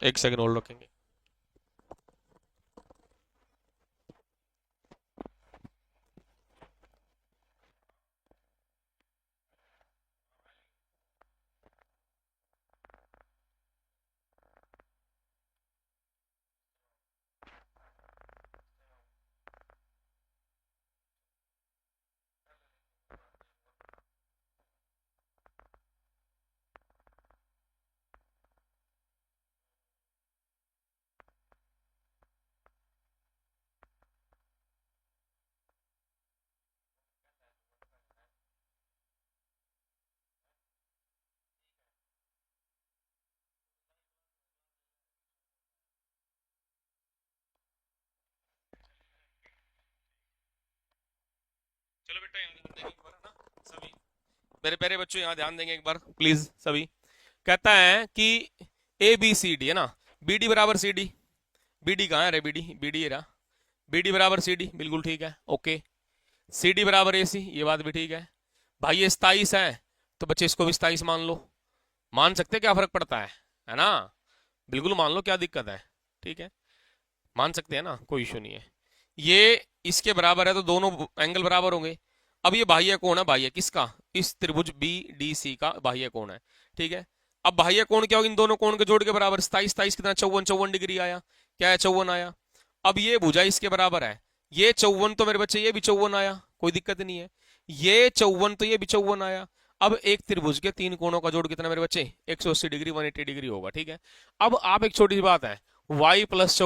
एक सेकंड होल्ड रखेंगे। चलो बेटा यहाँ ध्यान देंगे एक बार, है ना सभी, मेरे प्यारे बच्चों यहाँ ध्यान देंगे एक बार प्लीज सभी। कहता है कि ए बी सी डी, है ना, बी डी बराबर सी डी। बी डी कहाँ है रे, बी डी, बी डी रहा, बी डी बराबर सी डी, बिल्कुल ठीक है, ओके। सी डी बराबर ए सी, ये बात भी ठीक है। भाई ये 27 है, तो बच्चे इसको भी 27 मान लो। मान सकते हैं, क्या फर्क पड़ता है ना, बिल्कुल मान लो, क्या दिक्कत है, ठीक है, मान सकते हैं ना, कोई इशू नहीं है। ये इसके बराबर है तो दोनों एंगल बराबर होंगे। अब ये बाह्य कोण है, बाह्य किसका, इस त्रिभुज बी डी सी का बाह्य कोण है, ठीक है। अब बाह्य कोण क्या होगा, इन दोनों कोण के जोड़ के बराबर, 27 27 कितना, 54 54 डिग्री आया, क्या है, 54 आया। अब ये भुजा इसके बराबर है, ये 54 तो मेरे बच्चे ये भी 54 आया, कोई दिक्कत नहीं है। ये 54 तो ये भी 54 आया। अब एक त्रिभुज के तीन कोणों का जोड़ कितना मेरे बच्चे, 180 डिग्री, 180 डिग्री होगा, ठीक है। अब आप एक छोटी सी बात है, y प्लस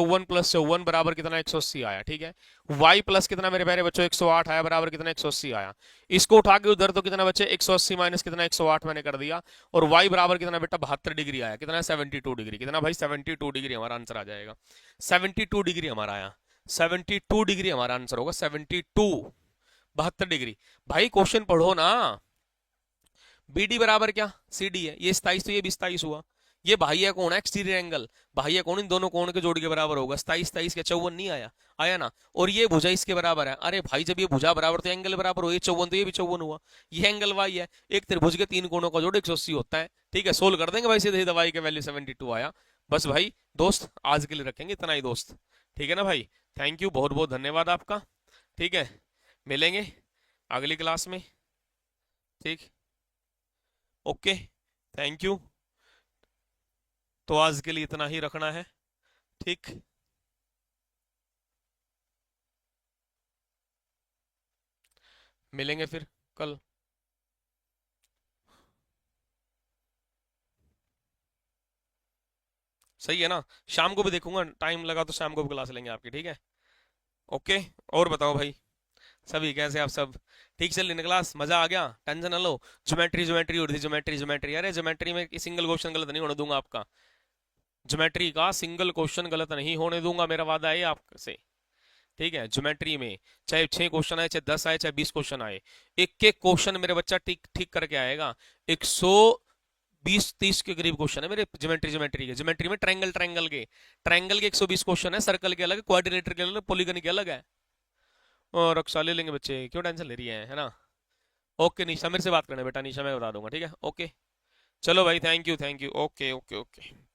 चौवन बराबर कितना, 180 आया, ठीक है। y प्लस कितना मेरे प्यारे बच्चों, 108 आया, बराबर कितना, 180 आया। इसको उठा के उधर तो कितना बच्चे, 180 माइनस कितना, 108 मैंने कर दिया। और y बराबर कितना बेटा, 72 डिग्री आया, कितना, 72 डिग्री, कितना भाई, 72 डिग्री हमारा आंसर आ जाएगा। 72 डिग्री हमारा आया, 72 डिग्री हमारा आंसर होगा, 72, 72 डिग्री। भाई क्वेश्चन पढ़ो ना। बी डी बराबर क्या, सी डी है, ये 27 तो ये भी 27 हुआ। ये बाह्य कोण है, एक्सटीरियर एंगल, बाह्य कोण इन दोनों कोण के जोड़ के बराबर होगा, 27 27 के 54 नहीं आया, आया ना। और ये भुजा इसके बराबर है, अरे भाई जब ये भुजा बराबर तो एंगल बराबर हो, ये 54 तो ये भी 54 हुआ, ये एंगल वाई है। एक त्रिभुज के तीन कोणों का जोड़ 180 होता है, ठीक है। सोल्व कर देंगे भाई, सीधे सीधे वाई के वैल्यू 72 आया। बस भाई दोस्त आज के लिए रखेंगे इतना ही दोस्त, ठीक है ना भाई। थैंक यू, बहुत बहुत धन्यवाद आपका, ठीक है। मिलेंगे अगली क्लास में, ठीक, ओके, थैंक यू। तो आज के लिए इतना ही रखना है, ठीक। मिलेंगे फिर कल। सही है ना, शाम को भी देखूंगा, टाइम लगा तो शाम को भी क्लास लेंगे आपकी, ठीक है, ओके। और बताओ भाई सभी कैसे, आप सब ठीक चल रही ना क्लास, मजा आ गया, टेंशन ना लो। ज्योमेट्री ज्योमेट्री उड़ी थी, ज्योमेट्री ज्योमेट्री, अरे ज्योमेट्री में सिंगल क्वेश्चन गलत नहीं होने दूंगा आपका, ज्योमेट्री का सिंगल क्वेश्चन गलत नहीं होने दूंगा, मेरा वादा है आपसे, ठीक है। ज्योमेट्री में चाहे 6 क्वेश्चन आए, चाहे 10 आए, चाहे 20 क्वेश्चन आए, एक एक क्वेश्चन मेरे बच्चा ठीक ठीक करके आएगा। 120 30 के करीब क्वेश्चन है मेरे ज्योमेट्री, ज्योमेट्री के, ज्योमेट्री में ट्रायंगल, ट्रायंगल के 120 क्वेश्चन है, सर्कल के अलग, क्वाड्रिलेटरल के अलग, पॉलीगन के अलग है। और रक्षा ले लेंगे बच्चे, क्यों टेंशन ले रही है ना। ओके निशा, मेरे से बात करना बेटा, निशा मैं बता दूंगा, ठीक है, ओके। चलो भाई, thank you, thank you, okay okay okay.